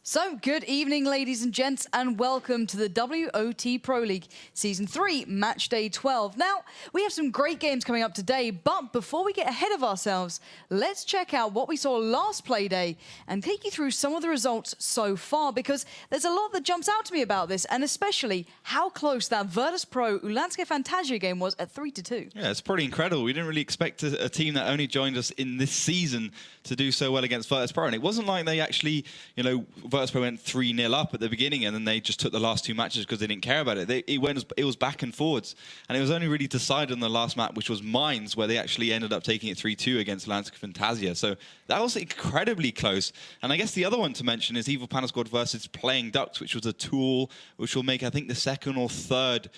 So, good evening, ladies and gents, and welcome to the WoT Pro League Season 3, Match Day 12. Now, we have some great games coming up today, but before we get ahead of ourselves, let's check out what we saw last play day and take you through some of the results so far, because there's a lot that jumps out to me about this, and especially how close that WoT Pro Ulanske Fantasia game was at 3-2. Yeah, it's pretty incredible. We didn't really expect a team that only joined us in this season to do so well against WoT Pro, and it wasn't like they actually, WoT Pro went 3-0 up at the beginning and then they just took the last two matches because they didn't care about it. It was back and forwards, and it was only really decided on the last match, which was Mines, where they actually ended up taking it 3-2 against Ulanske Fantasia. So that was incredibly close. And I guess the other one to mention is Evil Panda Squad versus Playing Ducks, which was a tool which will make, I think, the second or third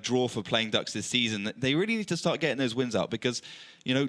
draw for Playing Ducks this season. They really need to start getting those wins out because,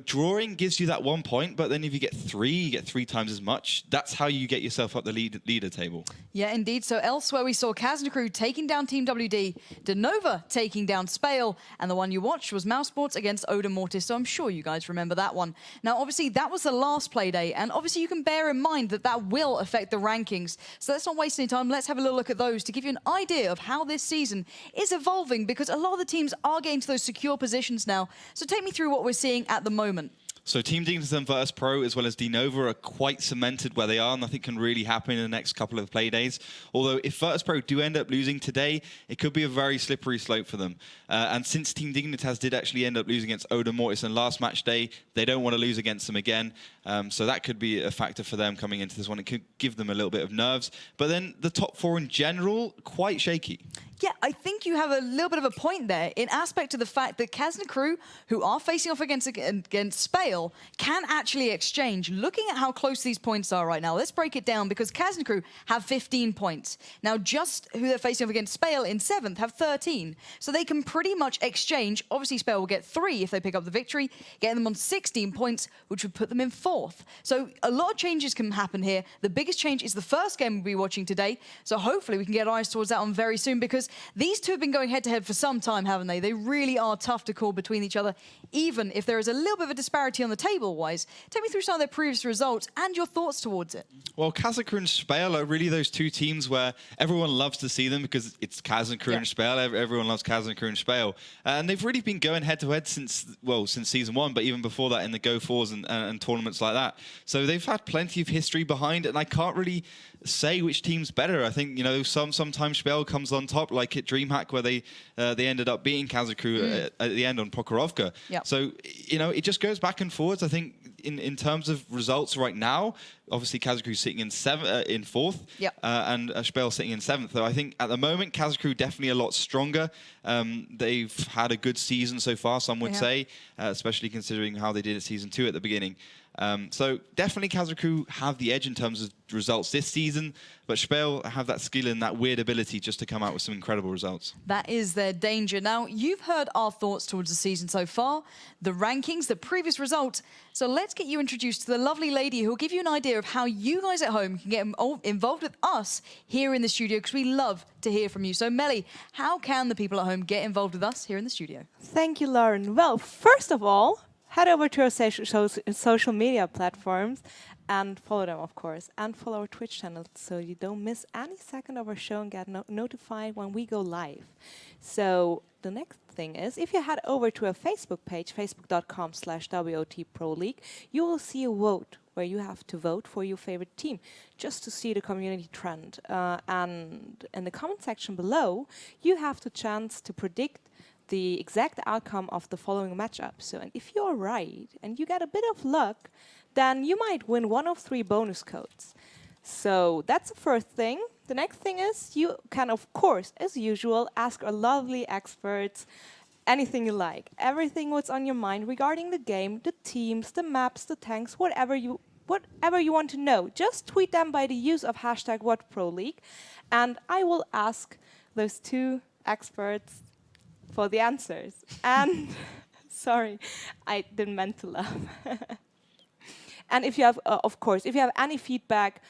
drawing gives you that 1 point, but then if you get three, you get 3 times as much. That's how you get yourself up the leader table. Yeah, indeed. So elsewhere, we saw Kazna crew taking down Team WD, Denova taking down SPALE, and the one you watched was Mouse Sports against Odin Mortis, so I'm sure you guys remember that one. Now, obviously, that was the last play day, and obviously you can bear in mind that that will affect the rankings. So let's not waste any time. Let's have a little look at those to give you an idea of how this season is evolving, because a lot of the teams are getting to those secure positions now. So take me through what we're seeing at the moment. So Team Dignity and WoT Pro, as well as Denova, are quite cemented where they are. Nothing can really happen in the next couple of play days. Although if WoT Pro do end up losing today, it could be a very slippery slope for them. And since Team Dignitas did actually end up losing against Odin Mortis in last match day, they don't want to lose against them again. So that could be a factor for them coming into this one. It could give them a little bit of nerves. But then the top 4 in general, quite shaky. Yeah, I think you have a little bit of a point there in aspect of the fact that Kazna crew, who are facing off against SPALE, can actually exchange. Looking at how close these points are right now, let's break it down, because Kazna crew have 15 points. Now, just who they're facing off against SPALE in 7th have 13. So they can pretty much exchange. Obviously, SPALE will get 3 if they pick up the victory, getting them on 16 points, which would put them in 4th. So a lot of changes can happen here. The biggest change is the first game we'll be watching today. So hopefully we can get eyes towards that one very soon, because these two have been going head-to-head for some time, haven't they? They really are tough to call between each other, even if there is a little bit of a disparity on the table-wise. Take me through some of their previous results and your thoughts towards it. Well, Kazna crew and SPALE are really those two teams where everyone loves to see them because it's Kazna crew and SPALE. Everyone loves Kazna crew and SPALE. And they've really been going head-to-head since Season 1, but even before that in the Go4s and tournaments like that. So they've had plenty of history behind it, and I can't really say which team's better. I think, sometimes SPALE comes on top, like at DreamHack, where they ended up beating Kazna crew at the end on Prokhorovka. Yep. So, it just goes back and forwards. I think in terms of results right now, obviously Kazna crew sitting in 4th, yep. And SPALE sitting in 7th. So I think at the moment, Kazna crew definitely a lot stronger. They've had a good season so far, some would say, especially considering how they did at Season 2 at the beginning. So definitely Kazna crew have the edge in terms of results this season, but SPALE have that skill and that weird ability just to come out with some incredible results. That is their danger. Now, you've heard our thoughts towards the season so far, the rankings, the previous results. So let's get you introduced to the lovely lady who will give you an idea of how you guys at home can get involved with us here in the studio, because we love to hear from you. So Melly, how can the people at home get involved with us here in the studio? Thank you, Lauren. Well, first of all, head over to our social media platforms and follow them, of course, and follow our Twitch channel so you don't miss any second of our show and get notified when we go live. So the next thing is, if you head over to our Facebook page, facebook.com/WoT Pro League, you will see a vote where you have to vote for your favorite team, just to see the community trend. And in the comment section below, you have the chance to predict the exact outcome of the following matchup. So, and if you're right and you get a bit of luck, then you might win one of 3 bonus codes. So that's the first thing. The next thing is, you can, of course, as usual, ask our lovely experts anything you like. Everything what's on your mind regarding the game, the teams, the maps, the tanks, whatever you want to know. Just tweet them by the use of #WoT Pro League, and I will ask those 2 experts for the answers. And sorry, I didn't meant to laugh. And if you have, of course, if you have any feedback,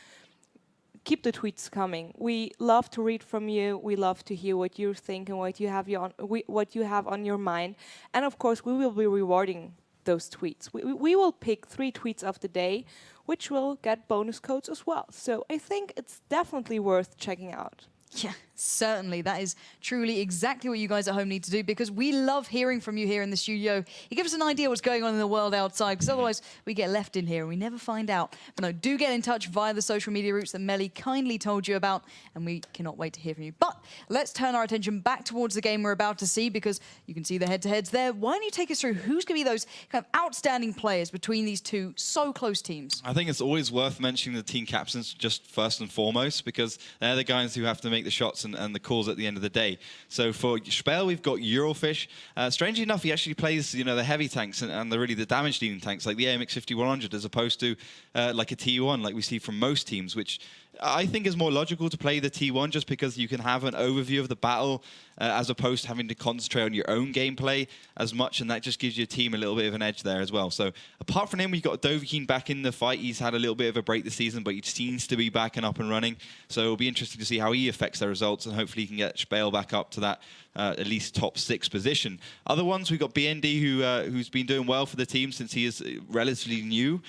keep the tweets coming. We love to read from you. We love to hear what you think and what you have on your mind. And of course, we will be rewarding those tweets. We will pick 3 tweets of the day, which will get bonus codes as well. So I think it's definitely worth checking out. Yeah, certainly. That is truly exactly what you guys at home need to do, because we love hearing from you here in the studio. You give us an idea what's going on in the world outside, because otherwise we get left in here and we never find out. But no, do get in touch via the social media routes that Melly kindly told you about, and we cannot wait to hear from you. But let's turn our attention back towards the game we're about to see, because you can see the head-to-heads there. Why don't you take us through who's going to be those kind of outstanding players between these two so close teams? I think it's always worth mentioning the team captains just first and foremost, because they're the guys who have to make the shots and the calls at the end of the day. So for SPALE, we've got Eurofish. Strangely enough, he actually plays, the heavy tanks and really the damage-dealing tanks, like the AMX 5100, as opposed to like a T1, like we see from most teams, which I think is more logical to play the T1 just because you can have an overview of the battle as opposed to having to concentrate on your own gameplay as much, and that just gives your team a little bit of an edge there as well. So apart from him, we've got Dovahkiin back in the fight. He's had a little bit of a break this season, but he seems to be back and up and running. So it'll be interesting to see how he affects their results, and hopefully he can get SPALE back up to that at least top 6 position. Other ones, we've got BND, who's been doing well for the team since he is relatively new.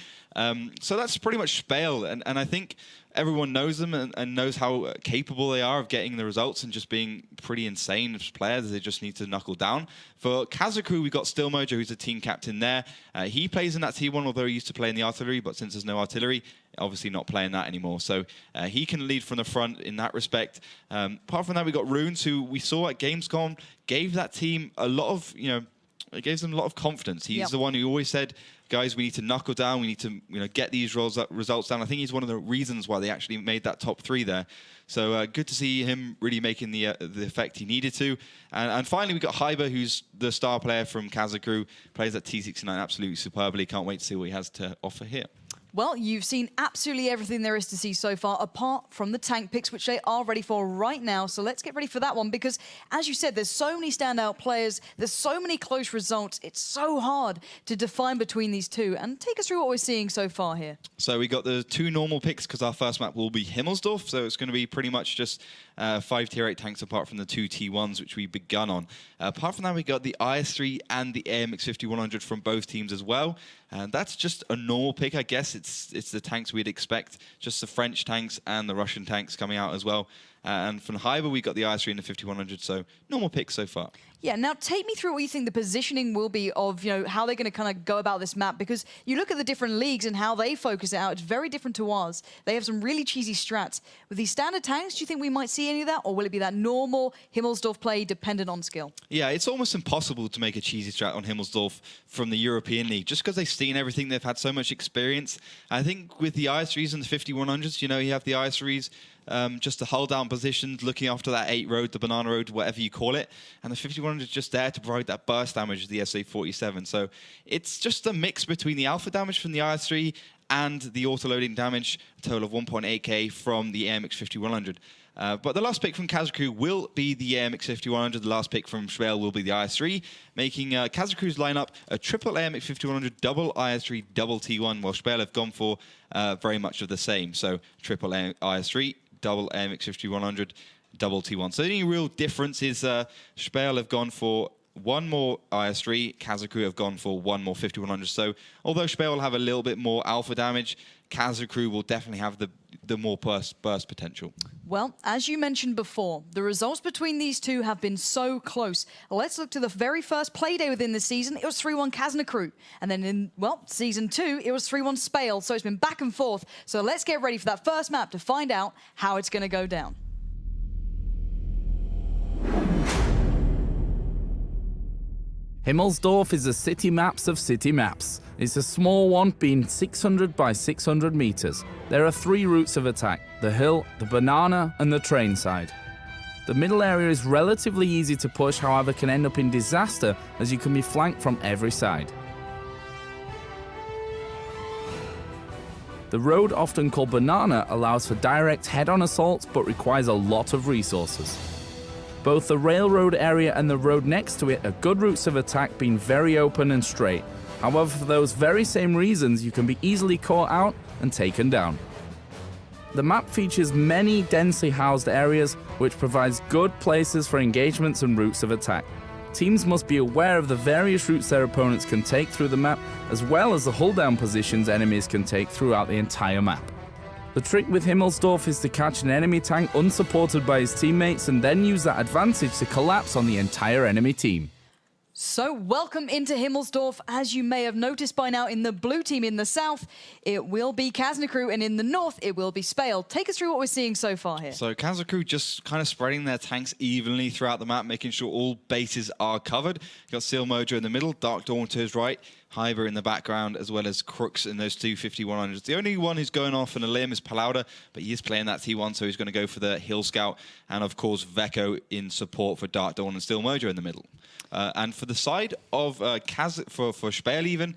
So that's pretty much SPALE, and I think everyone knows them and knows how capable they are of getting the results and just being pretty insane as players. They just need to knuckle down. For Kazna, we've got Stillmojo, who's the team captain there. He plays in that T1, although he used to play in the artillery, but since there's no artillery, obviously not playing that anymore. So he can lead from the front in that respect. Apart from that, we've got Runes, who we saw at Gamescom, gave that team a lot of, it gives them a lot of confidence. He's the one who always said, guys, we need to knuckle down. We need to get these results down. I think he's one of the reasons why they actually made that top 3 there. So good to see him really making the effect he needed to. And finally, we've got Hyber, who's the star player from Kazna, plays at T69 absolutely superbly. Can't wait to see what he has to offer here. Well, you've seen absolutely everything there is to see so far, apart from the tank picks, which they are ready for right now. So let's get ready for that one, because as you said, there's so many standout players, there's so many close results. It's so hard to define between these two. And take us through what we're seeing so far here. So we got the 2 normal picks, because our first map will be Himmelsdorf. So it's going to be pretty much just 5 tier 8 tanks apart from the 2 T1s, which we begun on. Apart from that, we got the IS-3 and the AMX 5100 from both teams as well. And that's just a normal pick, I guess. It's the tanks we'd expect, just the French tanks and the Russian tanks coming out as well. And from Hyber, we got the IS-3 and the 5100, so normal picks so far. Yeah, now take me through what you think the positioning will be of, how they're going to kind of go about this map, because you look at the different leagues and how they focus it out. It's very different to ours. They have some really cheesy strats. With these standard tanks, do you think we might see any of that, or will it be that normal Himmelsdorf play dependent on skill? Yeah, it's almost impossible to make a cheesy strat on Himmelsdorf from the European League, just because they've seen everything. They've had so much experience. I think with the IS-3s and the 5100s, you have the IS-3s just to hold down positions, looking after that 8 road, the banana road, whatever you call it. And the 5100 is just there to provide that burst damage of the SA-47. So it's just a mix between the alpha damage from the IS-3 and the auto-loading damage, a total of 1.8k from the AMX 5100. But the last pick from Kazna will be the AMX 5100. The last pick from SPALE will be the IS-3, making Kazna's lineup a triple AMX 5100, double IS-3, double T1, while SPALE have gone for very much of the same. So triple IS-3, double AMX 5100, double T1. So the only real difference is SPALE have gone for 1 more IS-3, Kazna have gone for 1 more 5100. So although SPALE will have a little bit more alpha damage, Kazna will definitely have the more burst potential. Well, as you mentioned before, the results between these two have been so close. Let's look to the very first playday within the season. It was 3-1 Kazna. And then in, Season 2, it was 3-1 SPALE. So it's been back and forth. So let's get ready for that first map to find out how it's going to go down. Himmelsdorf is the city maps of city maps. It's a small one, being 600 by 600 meters. There are 3 routes of attack: the hill, the banana, and the train side. The middle area is relatively easy to push, however can end up in disaster as you can be flanked from every side. The road, often called banana, allows for direct head-on assaults but requires a lot of resources. Both the railroad area and the road next to it are good routes of attack, being very open and straight. However, for those very same reasons, you can be easily caught out and taken down. The map features many densely housed areas, which provides good places for engagements and routes of attack. Teams must be aware of the various routes their opponents can take through the map, as well as the hull-down positions enemies can take throughout the entire map. The trick with Himmelsdorf is to catch an enemy tank unsupported by his teammates and then use that advantage to collapse on the entire enemy team. So welcome into Himmelsdorf. As you may have noticed by now, in the blue team in the south, it will be Kazna crew, and in the north, it will be SPALE. Take us through what we're seeing so far here. So Kazna crew just kind of spreading their tanks evenly throughout the map, making sure all bases are covered. You've got Seal Mojo in the middle, Dark Dawn to his right, Hyber in the background, as well as Crooks in those two 5100s. The only one who's going off on a limb is Palauda, but he is playing that T1, so he's going to go for the Hill Scout. And of course, Veko in support for Dark Dawn and Steel Mojo in the middle. And for the side of for SPALE even,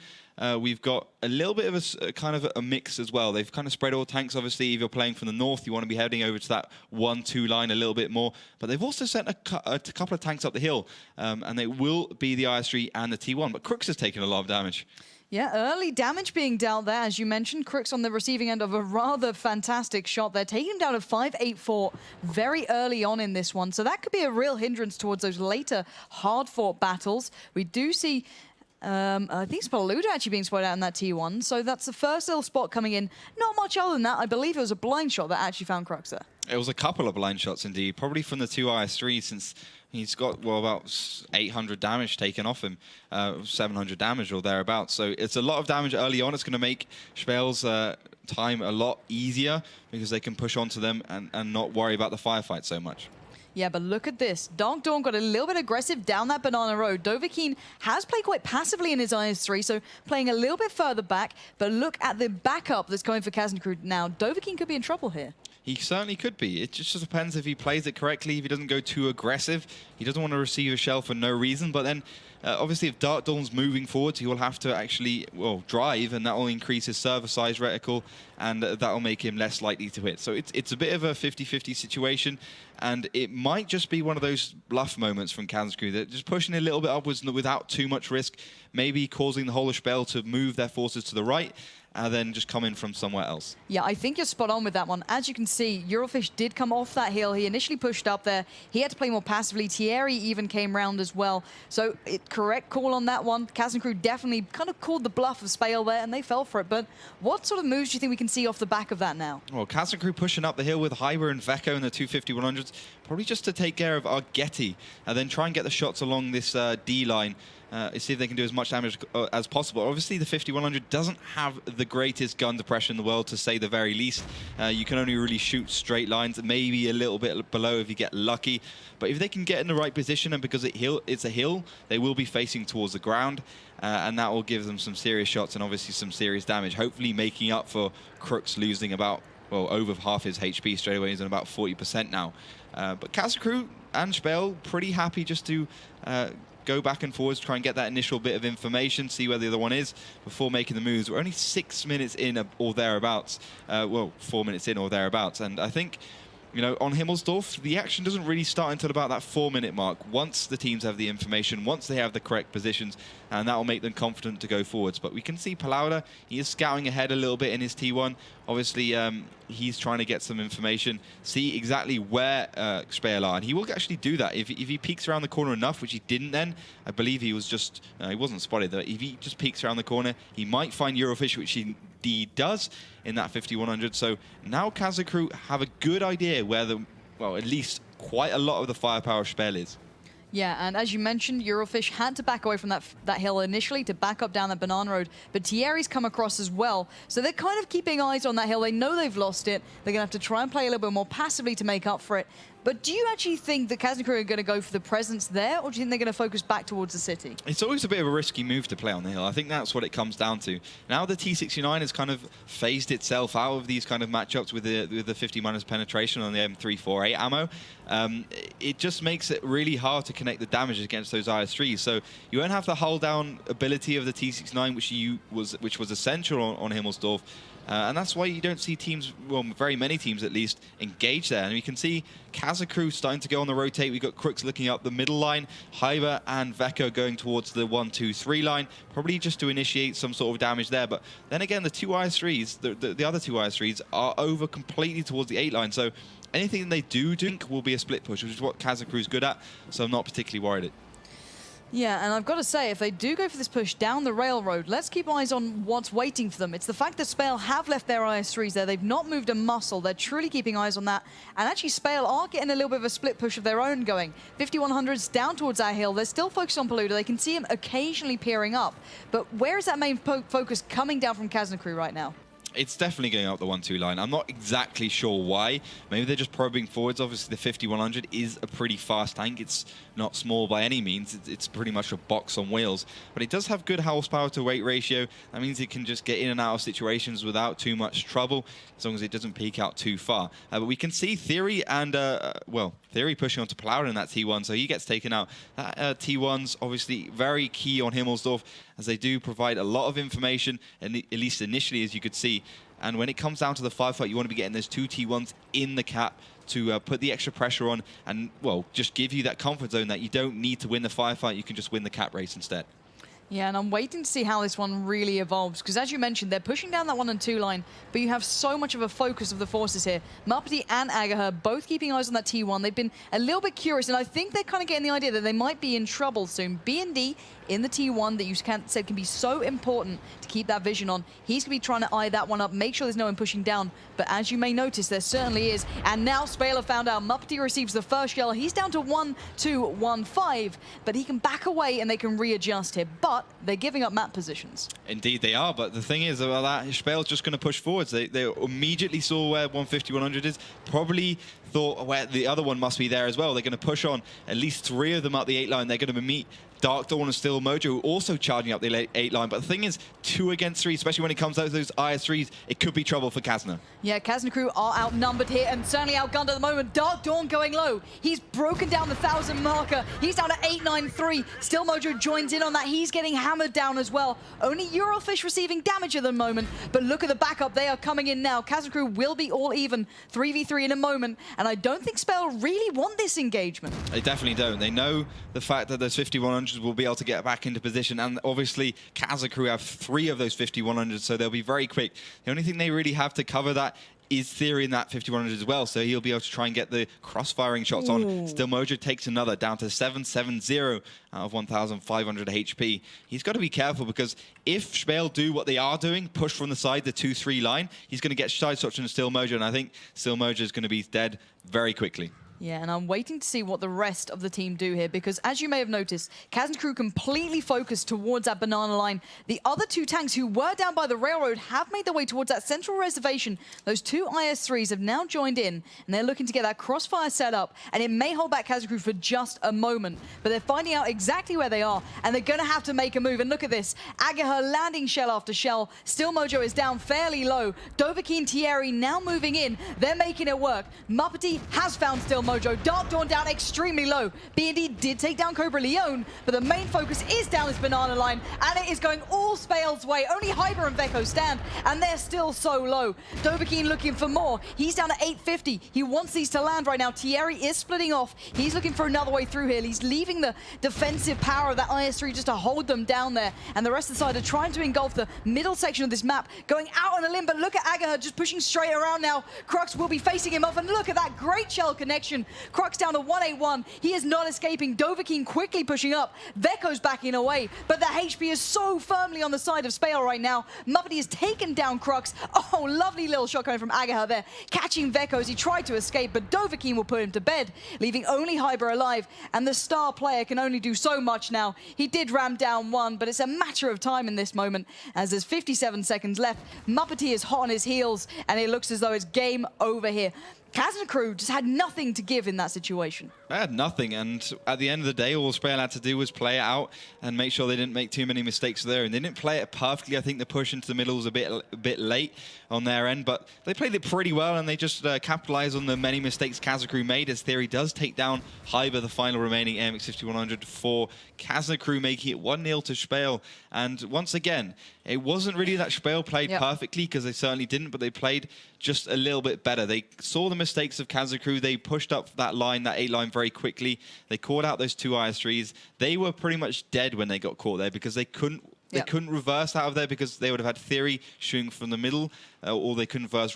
we've got a little bit of a kind of a mix as well. They've kind of spread all tanks. Obviously, if you're playing from the north, you want to be heading over to that 1-2 line a little bit more. But they've also sent a couple of tanks up the hill, and they will be the IS-3 and the T1. But Crooks has taken a lot of damage. Yeah, early damage being dealt there, as you mentioned. Crooks on the receiving end of a rather fantastic shot there, taking him down to 584 very early on in this one. So that could be a real hindrance towards those later hard-fought battles. We do see, I think Spaluda actually being spotted out in that T1. So that's the first little spot coming in. Not much other than that. I believe it was a blind shot that actually found Crooks there. It was a couple of blind shots indeed, probably from the two IS-3s, since he's got, well, about 800 damage taken off him, 700 damage or thereabouts. So it's a lot of damage early on. It's going to make SPALE's time a lot easier because they can push onto them and not worry about the firefight so much. Yeah, but look at this. Dark Dawn got a little bit aggressive down that banana road. Dovahkiin has played quite passively in his IS-3, so playing a little bit further back. But look at the backup that's coming for Kazna crew now. Dovahkiin could be in trouble here. He certainly could be. It just depends if he plays it correctly, if he doesn't go too aggressive. He doesn't want to receive a shell for no reason, but then obviously if Dark Dawn's moving forward, he will have to actually, well, drive, and that will increase his server size reticle, and that will make him less likely to hit. So it's a bit of a 50-50 situation, and it might just be one of those bluff moments from Kazna crew. They're just pushing a little bit upwards without too much risk, maybe causing the whole of SPALE to move their forces to the right, and then just come in from somewhere else. Yeah, I think you're spot on with that one. As you can see, Eurofish did come off that hill. He initially pushed up there. He had to play more passively. Thierry even came round as well. So correct call on that one. Kazna crew definitely kind of called the bluff of SPALE there, and they fell for it. But what sort of moves do you think we can see off the back of that now? Well, Kazna crew pushing up the hill with Hyber and Veko in the 250-100s, probably just to take care of Argeti, and then try and get the shots along this D line. See if they can do as much damage as possible. Obviously, the 50-100 doesn't have the greatest gun depression in the world, to say the very least. You can only really shoot straight lines, maybe a little bit below if you get lucky. But if they can get in the right position, and because it's a hill, they will be facing towards the ground, and that will give them some serious shots and obviously some serious damage, hopefully making up for Crooks losing about, well, over half his HP straight away. He's on about 40% now. But Kazna crew and SPALE pretty happy just to go back and forwards, try and get that initial bit of information, see where the other one is before making the moves. We're only 6 minutes in or thereabouts. Well, 4 minutes in or thereabouts. And I think, you know, on Himmelsdorf, the action doesn't really start until about that 4-minute mark, once the teams have the information, once they have the correct positions, and that will make them confident to go forwards. But we can see Palauda, he is scouting ahead a little bit in his T1. Obviously, he's trying to get some information, see exactly where SPALE are, and he will actually do that. If he peeks around the corner enough, which he didn't then, I believe he was just, he wasn't spotted, though. If he just peeks around the corner, he might find Eurofish, which he does in that 50-100. So now Kazna crew have a good idea where the, well, at least quite a lot of the firepower of SPALE is. Yeah, and as you mentioned, Eurofish had to back away from that hill initially to back up down that banana road, but Thierry's come across as well. So they're kind of keeping eyes on that hill. They know they've lost it. They're going to have to try and play a little bit more passively to make up for it. But do you actually think that Kazna crew are going to go for the presence there, or do you think they're going to focus back towards the city? It's always a bit of a risky move to play on the hill. I think that's what it comes down to. Now the T69 has kind of phased itself out of these kind of matchups with the 50- penetration on the M348 ammo. It just makes it really hard to connect the damage against those IS-3s. So you won't have the hull-down ability of the T69, which was essential on Himmelsdorf. And that's why you don't see teams, well, very many teams at least, engage there. And we can see Kazna crew starting to go on the rotate. We've got Crooks looking up the middle line, Hyber and Veko going towards the 1-2-3 line, probably just to initiate some sort of damage there. But then again, the two IS-3s, the other two IS-3s, are over completely towards the 8 line. So anything they do will be a split push, which is what Kazna crew's good at. So I'm not particularly worried. Yeah, and I've got to say, if they do go for this push down the railroad, let's keep eyes on what's waiting for them. It's the fact that SPALE have left their IS-3s there. They've not moved a muscle. They're truly keeping eyes on that. And actually, SPALE are getting a little bit of a split push of their own going. 5100s down towards that hill. They're still focused on Polluter. They can see him occasionally peering up. But where is that main focus coming down from Kazna crew right now? It's definitely going up the 1-2 line. I'm not exactly sure why. Maybe they're just probing forwards. Obviously, the 5100 is a pretty fast tank. It's not small by any means. It's pretty much a box on wheels. But it does have good horsepower to weight ratio. That means it can just get in and out of situations without too much trouble, as long as it doesn't peek out too far. But we can see Theory and, well, Theory pushing onto Plowden in that T1, so he gets taken out. That T1's obviously very key on Himmelsdorf, as they do provide a lot of information, and at least initially, as you could see. And when it comes down to the firefight, you want to be getting those 2 T1s in the cap to put the extra pressure on and, well, just give you that comfort zone that you don't need to win the firefight. You can just win the cap race instead. Yeah, and I'm waiting to see how this one really evolves, because as you mentioned, they're pushing down that 1 and 2 line, but you have so much of a focus of the forces here. Muppety and Agaher both keeping eyes on that T1. They've been a little bit curious, and I think they're kind of getting the idea that they might be in trouble soon. B&D in the T1 that you said can be so important to keep that vision on. He's going to be trying to eye that one up, make sure there's no one pushing down. But as you may notice, there certainly is. And now SPALE have found out Muppety receives the first shell. He's down to 1, 2, 1, 5, but he can back away and they can readjust here. But they're giving up map positions. Indeed they are, but the thing is about that, SPALE's just going to push forwards. They immediately saw where 150, 100 is, probably thought where the other one must be there as well. They're going to push on at least 3 of them up the 8 line. They're going to meet Dark Dawn and Still Mojo also charging up the 8 line. But the thing is, 2 against 3, especially when it comes out to those IS-3s, it could be trouble for Kazna. Yeah, Kazna crew are outnumbered here and certainly outgunned at the moment. Dark Dawn going low. He's broken down the 1,000 marker. He's down to 893. Still Mojo joins in on that. He's getting hammered down as well. Only Eurofish receiving damage at the moment. But look at the backup. They are coming in now. Kazna crew will be all even. 3v3 in a moment. And I don't think SPALE really want this engagement. They definitely don't. They know the fact that those 5100s will be able to get back into position. And obviously, Kazna crew have 3 of those 5100s, so they'll be very quick. The only thing they really have to cover that is Theory in that 5100 as well, so he'll be able to try and get the cross-firing shots on. Still Mojo takes another, down to 770 out of 1,500 HP. He's got to be careful, because if SPALE do what they are doing, push from the side, the 2-3 line, he's going to get side shots in Still Mojo, and I think Still Mojo is going to be dead very quickly. Yeah, and I'm waiting to see what the rest of the team do here, because as you may have noticed, Kazna crew completely focused towards that banana line. The other 2 tanks who were down by the railroad have made their way towards that central reservation. Those 2 IS-3s have now joined in, and they're looking to get that crossfire set up, and it may hold back Kazna crew for just a moment, but they're finding out exactly where they are, and they're going to have to make a move. And look at this, Agaher landing shell after shell. Still Mojo is down fairly low. Dovahkiin, Thierry now moving in. They're making it work. Muppety has found Still Mojo. Dark Dawn down extremely low. B&D did take down Cobra Leone, but the main focus is down this banana line, and it is going all SPALE's way. Only Hyber and Veko stand, and they're still so low. Dovahkiin looking for more. He's down to 850. He wants these to land right now. Thierry is splitting off. He's looking for another way through here. He's leaving the defensive power of that IS-3 just to hold them down there, and the rest of the side are trying to engulf the middle section of this map, going out on a limb. But look at Agaher just pushing straight around now. Crux will be facing him off, and look at that great shell connection. Crux down to 181. He is not escaping. Dovahkiin quickly pushing up. Veko's backing away, but the HP is so firmly on the side of SPALE right now. Muppety has taken down Crux. Oh, lovely little shot coming from Agaher there, catching Veko as he tried to escape, but Dovahkiin will put him to bed, leaving only Hyber alive, and the star player can only do so much now. He did ram down 1, but it's a matter of time in this moment, as there's 57 seconds left. Muppety is hot on his heels, and it looks as though it's game over here. Kazna crew just had nothing to give in that situation. They had nothing, and at the end of the day, all SPALE had to do was play it out and make sure they didn't make too many mistakes there. And they didn't play it perfectly. I think the push into the middle was a bit late on their end, but they played it pretty well, and they just capitalized on the many mistakes Kazna crew made, as Theory does take down Hyber, the final remaining AMX 5100 for Kazna crew, making it 1-0 to SPALE. And once again, it wasn't really that SPALE played perfectly, because they certainly didn't, but they played just a little bit better. They saw the mistakes of Kazna crew. They pushed up that line, that 8 line, very quickly. They caught out those 2 IS-3s. They were pretty much dead when they got caught there, because they couldn't They Yep. couldn't reverse out of there because they would have had Theory shooting from the middle, or they couldn't reverse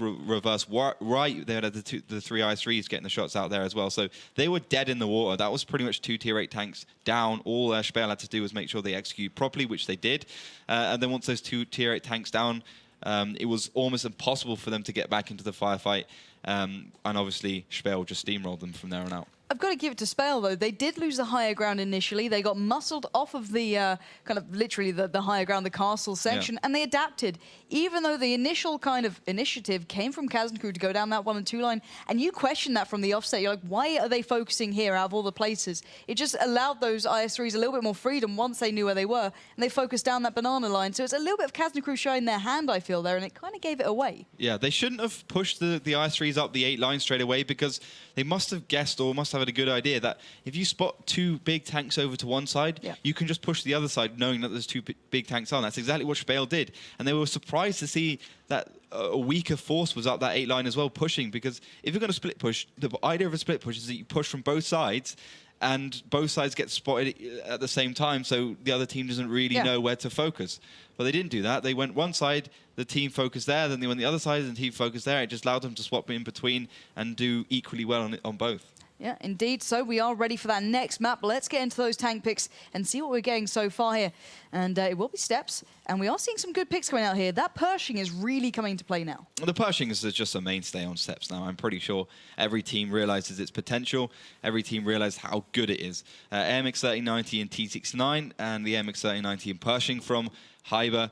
right. They would have the three IS3s getting the shots out there as well. So they were dead in the water. That was pretty much 2 tier 8 tanks down. All SPALE had to do was make sure they execute properly, which they did. And then once those 2 tier 8 tanks down, it was almost impossible for them to get back into the firefight. And obviously, SPALE just steamrolled them from there on out. I've got to give it to SPALE, though. They did lose the higher ground initially. They got muscled off of the kind of literally the higher ground, the castle section, and they adapted. Even though the initial kind of initiative came from Kazna Crew to go down that 1 and 2 line, and you question that from the offset. You're like, why are they focusing here out of all the places? It just allowed those IS3s a little bit more freedom once they knew where they were, and they focused down that banana line. So it's a little bit of Kazna Crew showing their hand, I feel, there, and it kind of gave it away. Yeah, they shouldn't have pushed the IS3s up the 8 line straight away because they must have guessed or must have had a good idea that if you spot 2 big tanks over to one side, you can just push the other side knowing that there's 2 big tanks on. That's exactly what SPALE did. And they were surprised to see that a weaker force was up that 8 line as well, pushing, because if you're going to split push, the idea of a split push is that you push from both sides and both sides get spotted at the same time, so the other team doesn't really know where to focus. But they didn't do that. They went one side, the team focused there, then they went the other side, and the team focused there. It just allowed them to swap in between and do equally well on both. Yeah, indeed. So we are ready for that next map. Let's get into those tank picks and see what we're getting so far here. And it will be Steps, and we are seeing some good picks coming out here. That Pershing is really coming into play now. The Pershing is just a mainstay on Steps now. I'm pretty sure every team realizes its potential. Every team realizes how good it is. AMX 3090 and T69, and the AMX 3090 and Pershing from Hyber,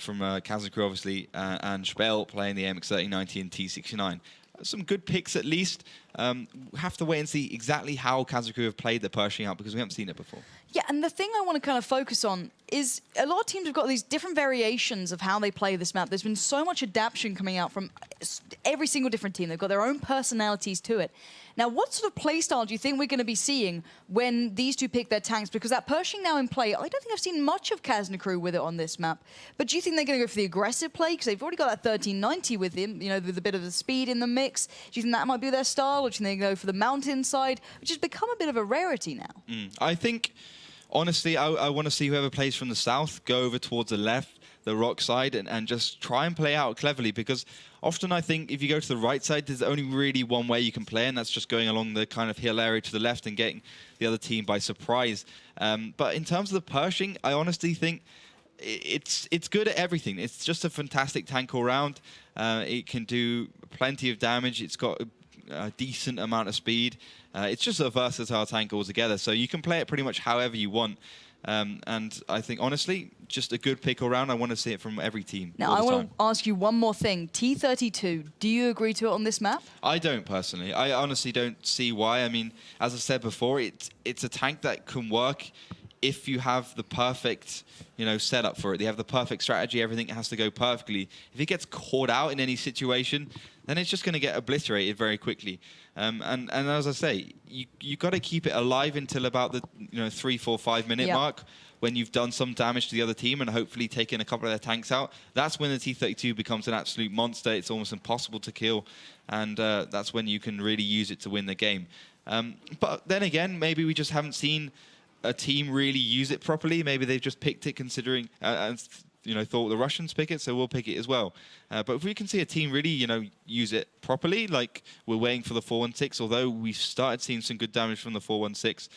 from Kazna Crew, obviously, and SPALE playing the AMX 3090 and T69. Some good picks at least. Have to wait and see exactly how Kazna Crew have played the Pershing out because we haven't seen it before. Yeah, and the thing I want to kind of focus on is a lot of teams have got these different variations of how they play this map. There's been so much adaptation coming out from every single different team. They've got their own personalities to it. Now, what sort of play style do you think we're going to be seeing when these two pick their tanks? Because that Pershing now in play, I don't think I've seen much of Kazna Crew with it on this map. But do you think they're going to go for the aggressive play? Because they've already got that 1390 with him, you know, with a bit of the speed in the mix. Do you think that might be their style? Or do you think they go for the mountain side, which has become a bit of a rarity now? I think, honestly, I want to see whoever plays from the south go over towards the left, the rock side, and just try and play out cleverly, because often I think if you go to the right side, there's only really one way you can play, and that's just going along the kind of hill area to the left and getting the other team by surprise. But in terms of the Pershing, I honestly think it's good at everything. It's just a fantastic tank all round. It can do plenty of damage. It's got a decent amount of speed. It's just a versatile tank altogether, so you can play it pretty much however you want. And I think, honestly, just a good pick all round. I want to see it from every team. Now, I want to ask you one more thing. T32, do you agree to it on this map? I don't, personally. I honestly don't see why. I mean, as I said before, it's a tank that can work if you have the perfect, setup for it. They have the perfect strategy. Everything has to go perfectly. If it gets caught out in any situation, then it's just going to get obliterated very quickly. And as I say, you got to keep it alive until about the 3, 4, 5 minute mark, when you've done some damage to the other team and hopefully taken a couple of their tanks out. That's when the T32 becomes an absolute monster. It's almost impossible to kill, and that's when you can really use it to win the game. But then again, maybe we just haven't seen a team really use it properly. Maybe they've just picked it considering and thought the Russians pick it, so we'll pick it as well. But if we can see a team really, use it properly, like we're waiting for the 416, although we've started seeing some good damage from the 416,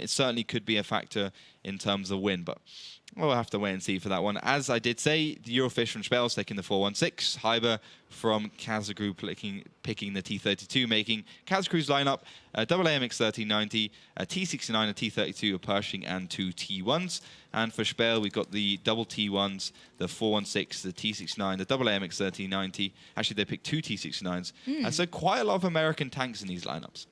it certainly could be a factor in terms of win. But we'll have to wait and see for that one. As I did say, the Eurofish from SPALE taking the 416, Hyber from Kazna Crew picking the T32, making Kazna Crew's lineup double AMX 1390, a T69, a T32, a Pershing, and 2 T1s. And for SPALE, we've got the double T1s, the 416, the T69, the double AMX 1390. Actually, they picked 2 T69s. So quite a lot of American tanks in these lineups.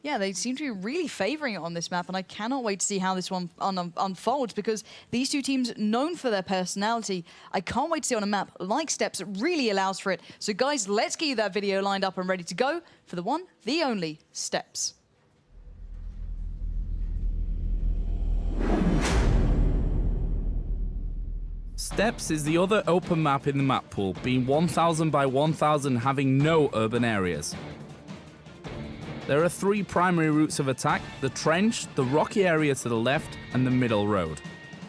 Yeah, they seem to be really favouring it on this map, and I cannot wait to see how this one unfolds, because these two teams, known for their personality, I can't wait to see on a map like Steps that really allows for it. So guys, let's get you that video lined up and ready to go for the one, the only, Steps. Steps is the other open map in the map pool, being 1000 by 1000, having no urban areas. There are 3 primary routes of attack: the trench, the rocky area to the left, and the middle road.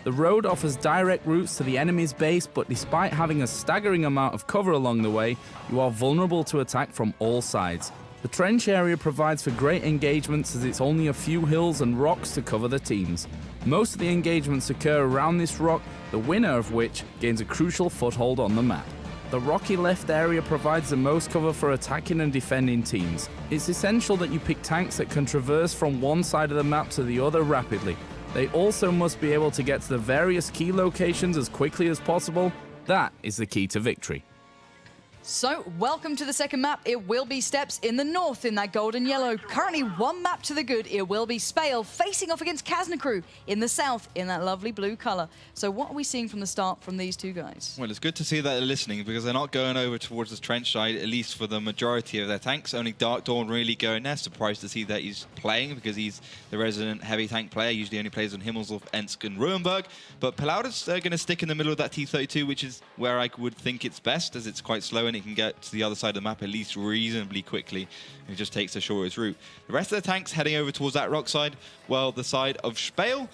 The road offers direct routes to the enemy's base, but despite having a staggering amount of cover along the way, you are vulnerable to attack from all sides. The trench area provides for great engagements as it's only a few hills and rocks to cover the teams. Most of the engagements occur around this rock, the winner of which gains a crucial foothold on the map. The rocky left area provides the most cover for attacking and defending teams. It's essential that you pick tanks that can traverse from one side of the map to the other rapidly. They also must be able to get to the various key locations as quickly as possible. That is the key to victory. So, welcome to the second map. It will be Steps in the north in that gold and yellow. Currently one map to the good. It will be SPALE facing off against Kazna crew in the south in that lovely blue color. So what are we seeing from the start from these two guys? Well, it's good to see that they're listening because they're not going over towards the trench side, at least for the majority of their tanks. Only Dark Dawn really going there. Surprised to see that he's playing because he's the resident heavy tank player. Usually only plays on Himmelsdorf, Ensk and Ruhenberg. But Palauda's going to stick in the middle of that T-32, which is where I would think it's best as it's quite slow and it can get to the other side of the map at least reasonably quickly. It just takes the shortest route. The rest of the tanks heading over towards that rock side, while the side of SPALE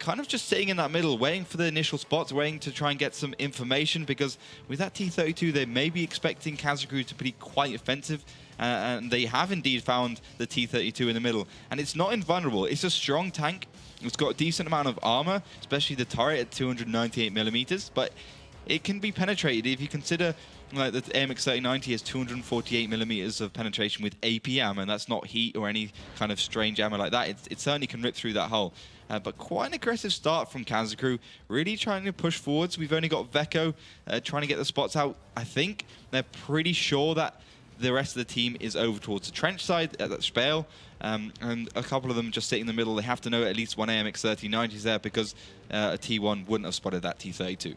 kind of just sitting in that middle, waiting for the initial spots, waiting to try and get some information, because with that T-32 they may be expecting Kazna crew to be quite offensive, and they have indeed found the T-32 in the middle. And it's not invulnerable, it's a strong tank. It's got a decent amount of armor, especially the turret at 298mm, but it can be penetrated if you consider like the AMX 3090 has 248mm of penetration with AP ammo, and that's not heat or any kind of strange ammo like that. It certainly can rip through that hull. But quite an aggressive start from Kazna crew, really trying to push forwards. We've only got Veko trying to get the spots out. I think they're pretty sure that the rest of the team is over towards the trench side at that SPALE, and a couple of them just sit in the middle. They have to know at least one AMX 3090 is there because a T1 wouldn't have spotted that T-32.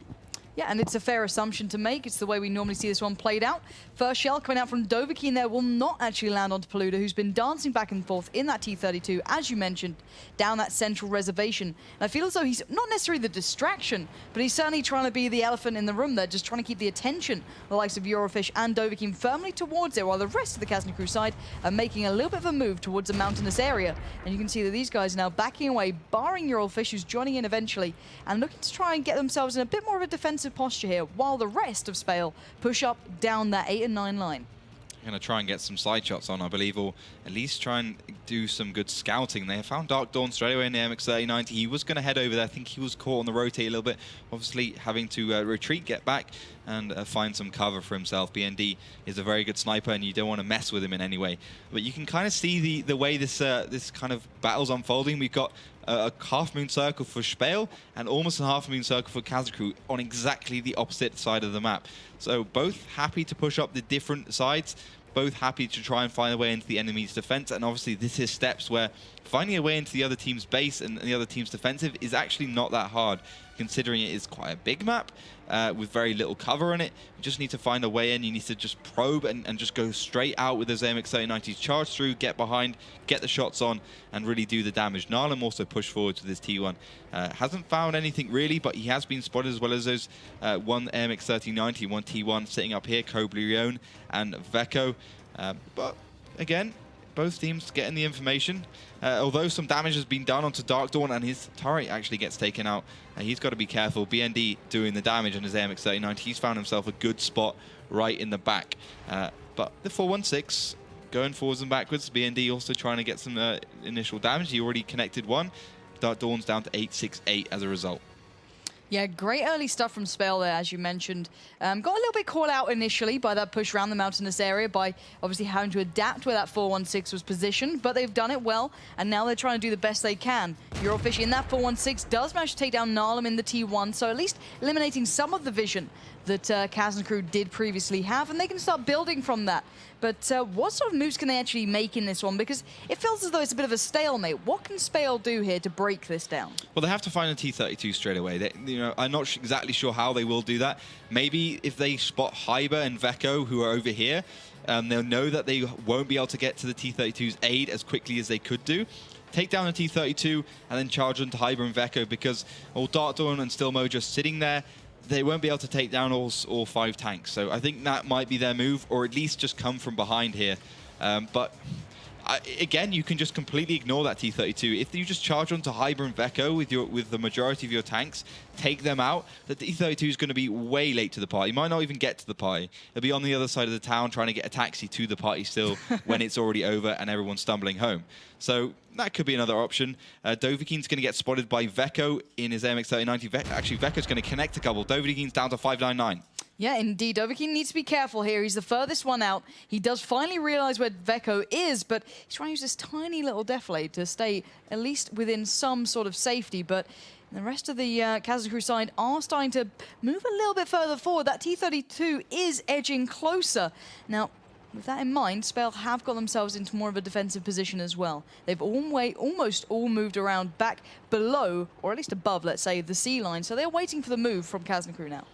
Yeah, and it's a fair assumption to make. It's the way we normally see this one played out. First shell coming out from Dovahkiin there will not actually land onto Paluda, who's been dancing back and forth in that T-32, as you mentioned, down that central reservation. And I feel as though he's not necessarily the distraction, but he's certainly trying to be the elephant in the room there, just trying to keep the attention of the likes of Eurofish and Dovahkiin firmly towards it, while the rest of the Kazna crew side are making a little bit of a move towards a mountainous area. And you can see that these guys are now backing away, barring Eurofish, who's joining in eventually, and looking to try and get themselves in a bit more of a defensive posture here, while the rest of SPALE push up down that 8 and 9 line. Going to try and get some side shots on, I believe, or at least try and do some good scouting. They found Dark Dawn straight away in the MX 3090. He was going to head over there. I think he was caught on the rotate a little bit, obviously having to retreat, get back, and find some cover for himself. BND is a very good sniper, and you don't want to mess with him in any way. But you can kind of see the way this kind of battle's unfolding. We've got a half-moon circle for SPALE and almost a half-moon circle for Kazna crew on exactly the opposite side of the map. So both happy to push up the different sides, both happy to try and find a way into the enemy's defense. And obviously this is Steps where finding a way into the other team's base and the other team's defensive is actually not that hard, considering it is quite a big map with very little cover in it. You just need to find a way in. You need to just probe and just go straight out with those AMX 3090s, charge through, get behind, get the shots on, and really do the damage. Narlum also pushed forward with his T1. Hasn't found anything really, but he has been spotted, as well as those one AMX 3090, one T1 sitting up here, Koblion and Veko. But again, both teams getting the information. Although some damage has been done onto Dark Dawn and his turret actually gets taken out, he's got to be careful. BND doing the damage on his AMX 3090. He's found himself a good spot right in the back. But the 416 going forwards and backwards. BND also trying to get some initial damage. He already connected one. Dark Dawn's down to 868 as a result. Yeah, great early stuff from SPALE there, as you mentioned. Got a little bit caught out initially by that push around the mountainous area, by obviously having to adapt where that 416 was positioned, but they've done it well, and now they're trying to do the best they can. Eurofish in that 416 does manage to take down Narlum in the T1, so at least eliminating some of the vision that Kazna crew did previously have, and they can start building from that. But what sort of moves can they actually make in this one? Because it feels as though it's a bit of a stalemate. What can SPALE do here to break this down? Well, they have to find a T-32 straight away. I'm not exactly sure how they will do that. Maybe if they spot Hyber and Veko, who are over here, they'll know that they won't be able to get to the T-32's aid as quickly as they could do. Take down the T-32 and then charge onto Hyber and Veko, because Dark Dawn and Stillmo just sitting there, they won't be able to take down all 5 tanks. So I think that might be their move, or at least just come from behind here. But again, you can just completely ignore that T32. If you just charge onto Hyber and Veko with the majority of your tanks, take them out, the T32 is going to be way late to the party. He might not even get to the party. He'll be on the other side of the town trying to get a taxi to the party still when it's already over and everyone's stumbling home. So that could be another option. Dovahkiin's going to get spotted by Veko in his AMX3090. Actually, Veko's going to connect a couple. Dovahkiin's down to 599. Yeah, indeed. Dovahkiin needs to be careful here. He's the furthest one out. He does finally realize where Veko is, but he's trying to use this tiny little deflate to stay at least within some sort of safety. But the rest of the Kazna Crew side are starting to move a little bit further forward. That T32 is edging closer. Now, with that in mind, SPALE have got themselves into more of a defensive position as well. They've almost all moved around back below, or at least above, let's say, the C line. So they're waiting for the move from Kazna Crew now.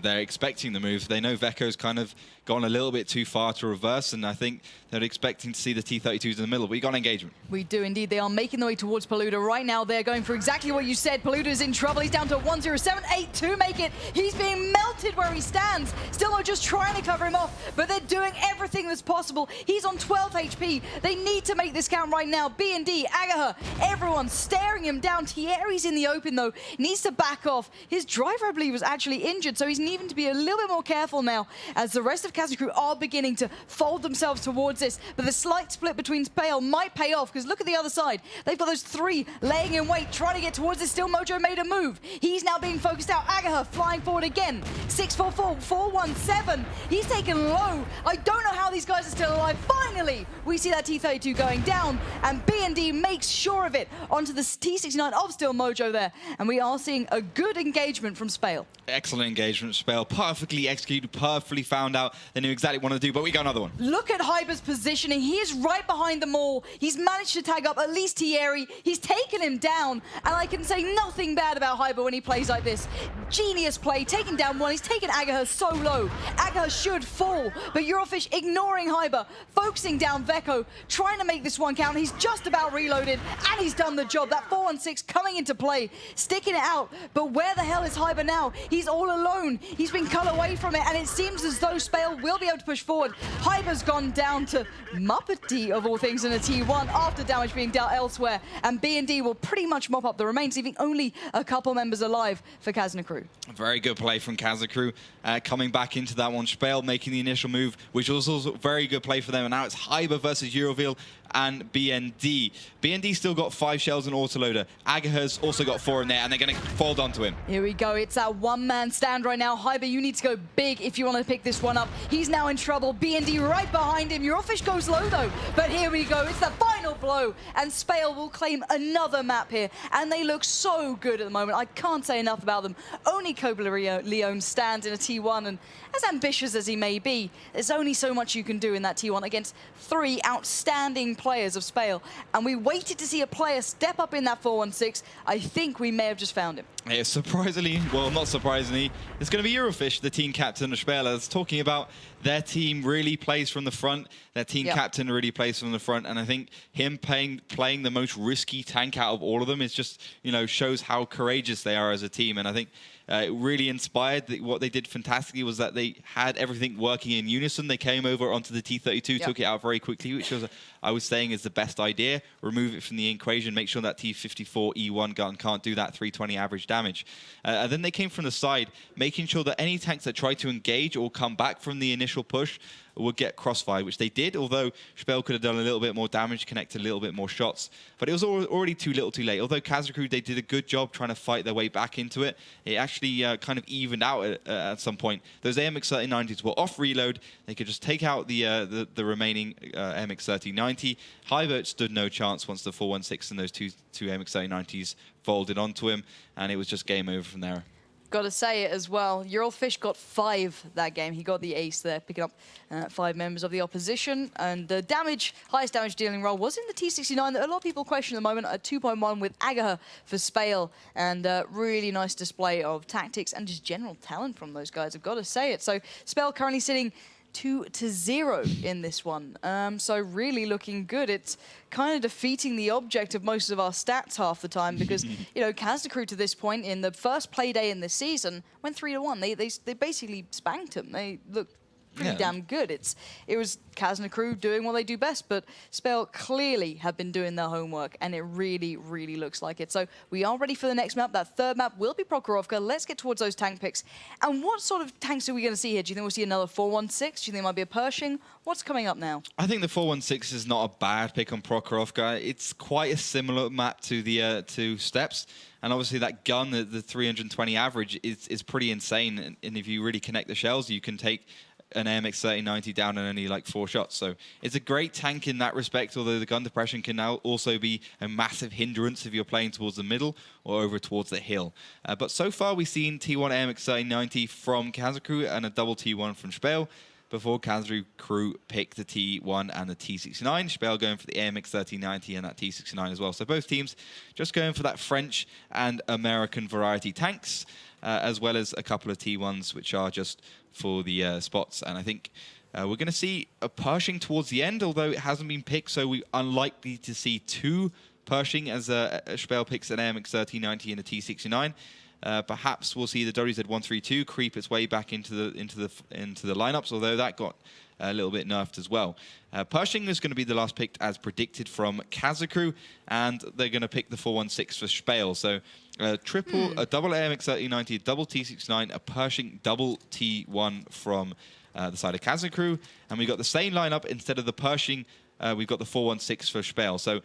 They're expecting the move. They know Veko's kind of gone a little bit too far to reverse, and I think they're expecting to see the T32s in the middle. We got engagement. We do indeed. They are making their way towards Paluda right now. They're going for exactly what you said. Paluda's in trouble. He's down to 107.8 to make it. He's being melted where he stands. Still not just trying to cover him off, but they're doing everything that's possible. He's on 12 HP. They need to make this count right now. B&D, Agaha, everyone staring him down. Thierry's in the open though. Needs to back off. His driver, I believe, was actually injured, so he's needing to be a little bit more careful now as the rest of Kazna Crew are beginning to fold themselves towards this. But the slight split between SPALE might pay off, because look at the other side. They've got those three laying in wait, trying to get towards this. Still Mojo made a move. He's now being focused out. Agaha flying forward again. 644, 417. He's taken low. I don't know how these guys are still alive. Finally, we see that T32 going down, and B&D makes sure of it onto the T69 of Still Mojo there. And we are seeing a good engagement from SPALE. Excellent engagement, SPALE. Perfectly executed, perfectly found out. They knew exactly what to do, but we got another one. Look at Hyber's positioning. He is right behind them all. He's managed to tag up at least Thierry. He's taken him down, and I can say nothing bad about Hyber when he plays like this. Genius play, taking down one. He's taken Agaha so low. Agaha should fall, but Eurofish ignoring Hyber, focusing down Veko, trying to make this one count. He's just about reloaded, and he's done the job. That 416 coming into play, sticking it out. But where the hell is Hyber now? He's all alone. He's been cut away from it, and it seems as though SPALE will be able to push forward. Hyber's gone down to Muppety, of all things, in a T1 after damage being dealt elsewhere, and B&D will pretty much mop up the remains, leaving only a couple members alive for Kazna Crew. A very good play from Kazna Crew, coming back into that one. SPALE making the initial move, which was also a very good play for them, and now it's Hyber versus Euroville and B&D. B&D still got 5 shells and autoloader. Agaha's also got 4 in there, and they're going to fold onto him. Here we go. It's that one-man stand right now. Hyber, you need to go big if you want to pick this one up. He's now in trouble. B&D right behind him. Eurofish goes low, though. But here we go. It's the final blow, and SPALE will claim another map here. And they look so good at the moment. I can't say enough about them. Only Leon stands in a T1, and as ambitious as he may be, there's only so much you can do in that T1 against 3 outstanding players of SPALE, and we waited to see a player step up in that 416. I think we may have just found him. Yeah, surprisingly, well, not surprisingly, it's going to be Eurofish, the team captain of SPALE, that's talking about their team really plays from the front. Their team captain really plays from the front, and I think him playing the most risky tank out of all of them is just, you know, shows how courageous they are as a team. And I think it really inspired. What they did fantastically was that they had everything working in unison. They came over onto the T32, took it out very quickly, which was, I was saying, is the best idea. Remove it from the equation, make sure that T54 E1 gun can't do that 320 average damage. And then they came from the side, making sure that any tanks that tried to engage or come back from the initial push would get crossfire, which they did, although SPALE could have done a little bit more damage, connected a little bit more shots. But it was already too little too late. Although Kazna Crew, they did a good job trying to fight their way back into it, it actually kind of evened out at some point. Those AMX3090s were off reload. They could just take out the remaining AMX3090. Hyber stood no chance once the 416 and those two AMX3090s folded onto him, and it was just game over from there. Got to say it as well. Eurofish got 5 that game. He got the ace there, picking up 5 members of the opposition. And the highest damage dealing role was in the T69 that a lot of people question at the moment, at 2.1 with Agaha for SPALE. And really nice display of tactics and just general talent from those guys. I've got to say it. So SPALE currently sitting 2-0 in this one. So really looking good. It's kind of defeating the object of most of our stats half the time because, you know, Kazna Crew to this point in the first play day in this season went 3-1. They basically spanked them. They looked pretty damn good. It was Kazna crew doing what they do best, but SPALE clearly have been doing their homework, and it really, really looks like it. So we are ready for the next map. That third map will be Prokhorovka. Let's get towards those tank picks. And what sort of tanks are we going to see here? Do you think we'll see another 416? Do you think it might be a Pershing? What's coming up now? I think the 416 is not a bad pick on Prokhorovka. It's quite a similar map to the two steps. And obviously that gun, the 320 average, is pretty insane. And if you really connect the shells, you can take an AMX 3090 down in only like 4 shots. So it's a great tank in that respect, although the gun depression can now also be a massive hindrance if you're playing towards the middle or over towards the hill. But so far we've seen T1 AMX 3090 from Kazna crew and a double T1 from SPALE, before Kazna crew pick the T1 and the T69. SPALE going for the AMX 3090 and that T69 as well. So both teams just going for that French and American variety tanks, as well as a couple of T1s, which are just for the spots. And I think we're going to see a Pershing towards the end, although it hasn't been picked, so we're unlikely to see 2 Pershing as SPALE picks an AMX 3090 and a T69. Perhaps we'll see the WZ132 creep its way back into the lineups, although that got a little bit nerfed as well. Pershing is going to be the last picked as predicted from Kazna crew, and they're going to pick the 416 for SPALE. So a double AMX 3090, a double T69, a Pershing double T1 from the side of Kazna crew, and we got the same lineup. Instead of the Pershing, we've got the 416 for SPALE. So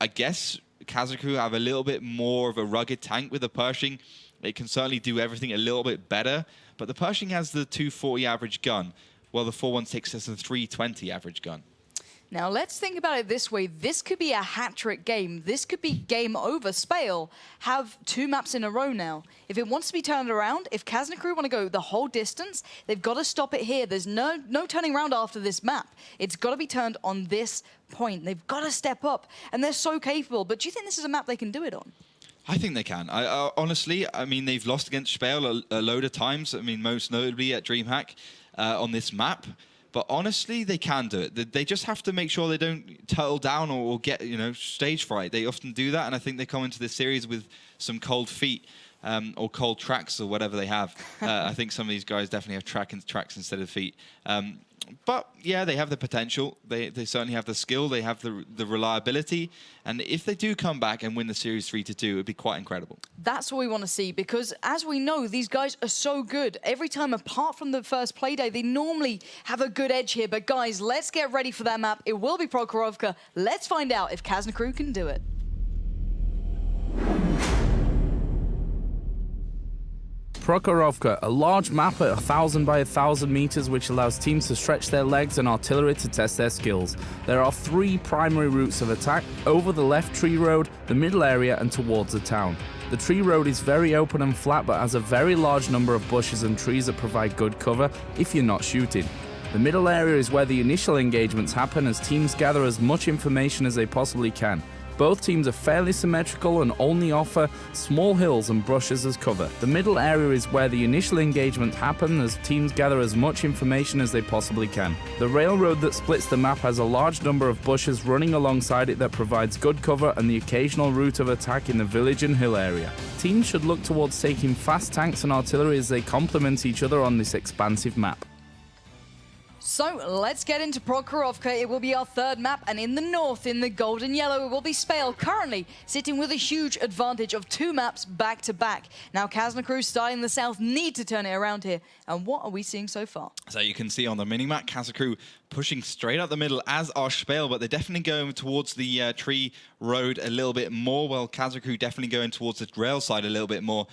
I guess Kazna crew have a little bit more of a rugged tank with the Pershing. It can certainly do everything a little bit better, but the Pershing has the 240 average gun, while the 416 has the 320 average gun. Now, let's think about it this way. This could be a hat-trick game. This could be game over. SPALE have 2 maps in a row now. If it wants to be turned around, if Kazna crew want to go the whole distance, they've got to stop it here. There's no turning around after this map. It's got to be turned on this point. They've got to step up, and they're so capable. But do you think this is a map they can do it on? I think they can. Honestly, I mean, they've lost against SPALE a load of times. I mean, most notably at DreamHack on this map. But honestly, they can do it. They just have to make sure they don't turtle down or get, stage fright. They often do that, and I think they come into this series with some cold feet or cold tracks or whatever they have. I think some of these guys definitely have tracks instead of feet. But yeah, they have the potential. They certainly have the skill. They have the reliability. And if they do come back and win the series 3-2, it would be quite incredible. That's what we want to see, because as we know, these guys are so good. Every time, apart from the first play day, they normally have a good edge here. But guys, let's get ready for that map. It will be Prokhorovka. Let's find out if Kazna crew can do it. Prokhorovka, a large map at 1,000 by 1,000 meters, which allows teams to stretch their legs and artillery to test their skills. There are 3 primary routes of attack: over the left tree road, the middle area, and towards the town. The tree road is very open and flat, but has a very large number of bushes and trees that provide good cover if you're not shooting. The middle area is where the initial engagements happen, as teams gather as much information as they possibly can. Both teams are fairly symmetrical and only offer small hills and brushes as cover. The middle area is where the initial engagements happen, as teams gather as much information as they possibly can. The railroad that splits the map has a large number of bushes running alongside it that provides good cover, and the occasional route of attack in the village and hill area. Teams should look towards taking fast tanks and artillery as they complement each other on this expansive map. So let's get into Prokhorovka. It will be our third map, and in the north, in the gold and yellow, it will be SPALE, currently sitting with a huge advantage of 2 maps back to back. Now, Kazna crew starting in the south need to turn it around here. And what are we seeing so far? So you can see on the mini-map, Kazna crew pushing straight up the middle, as are SPALE, but they're definitely going towards the tree road a little bit more, while Kazna crew definitely going towards the rail side a little bit more,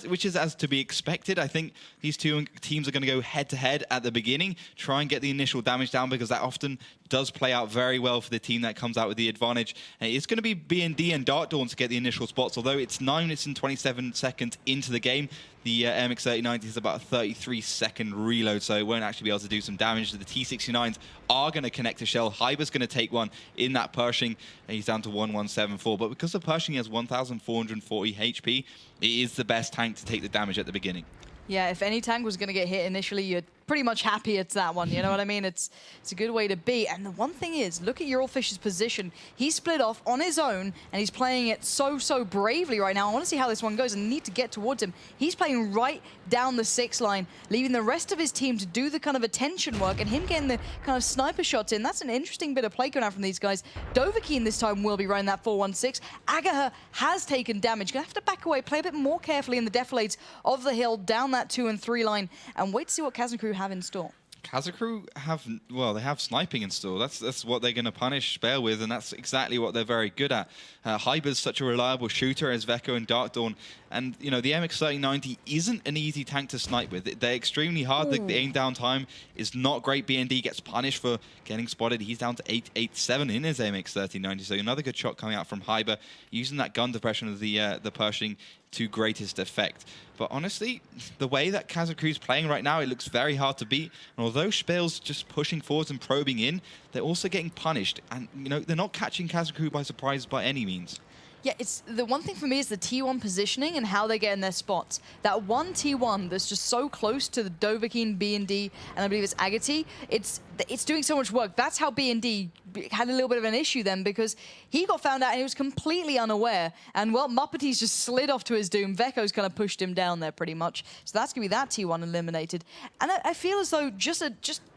which is as to be expected. I think these 2 teams are going to go head-to-head at the beginning, try and get the initial damage down, because that often does play out very well for the team that comes out with the advantage. And it's going to be B&D and Dark Dawn to get the initial spots, although it's 9 minutes and 27 seconds into the game. The MX 3090 is about a 33-second reload, so it won't actually be able to do some damage. The T69s are going to connect a shell. Hyber's going to take one in that Pershing, and he's down to 1174. But because the Pershing has 1,440 HP, it is the best tank to take the damage at the beginning. Yeah, if any tank was going to get hit initially, you'd pretty much happy it's that one, you know what I mean? It's a good way to be. And the one thing is, look at Eurofish's position. He's split off on his own, and he's playing it so bravely right now. I want to see how this one goes and need to get towards him. He's playing right down the 6 line, leaving the rest of his team to do the kind of attention work and him getting the kind of sniper shots in. That's an interesting bit of play going out from these guys. Dovahkiin this time will be running that 4-1-6. Agatha has taken damage. Gonna have to back away, play a bit more carefully in the defilades of the hill, down that 2 and 3 line, and wait to see what Kazna Crew have in store. Kazna Crew have, well, they have sniping in store. That's what they're going to punish SPALE with, and that's exactly what they're very good at. Hyber's such a reliable shooter as Veko and Dark Dawn, and you know the MX-3090 isn't an easy tank to snipe with. They're extremely hard. The aim down time is not great. BND gets punished for getting spotted. He's down to 887 in his MX-3090, so another good shot coming out from Hyber, using that gun depression of the Pershing to greatest effect. But honestly, the way that Kazna Crew's playing right now, it looks very hard to beat. And although SPALE's just pushing forwards and probing in, they're also getting punished. And you know, they're not catching Kazna Crew by surprise by any means. Yeah, it's the one thing for me is the T1 positioning and how they get in their spots. That one T1 that's just so close to the Dovahkiin, B&D, and I believe it's Agati, it's doing so much work. That's how B&D had a little bit of an issue then, because he got found out and he was completely unaware. And well, Muppety's just slid off to his doom. Veko's kind of pushed him down there pretty much. So that's going to be that T1 eliminated. And I feel as though just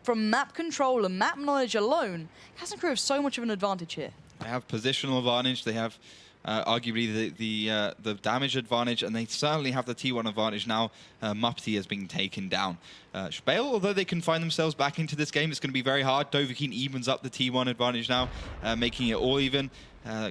from map control and map knowledge alone, Kazna Crew have so much of an advantage here. They have positional advantage. They have arguably the damage advantage, and they certainly have the T1 advantage now. Muppety has been taken down. SPALE, although they can find themselves back into this game, it's going to be very hard. Dovahkiin evens up the T1 advantage now, making it all even.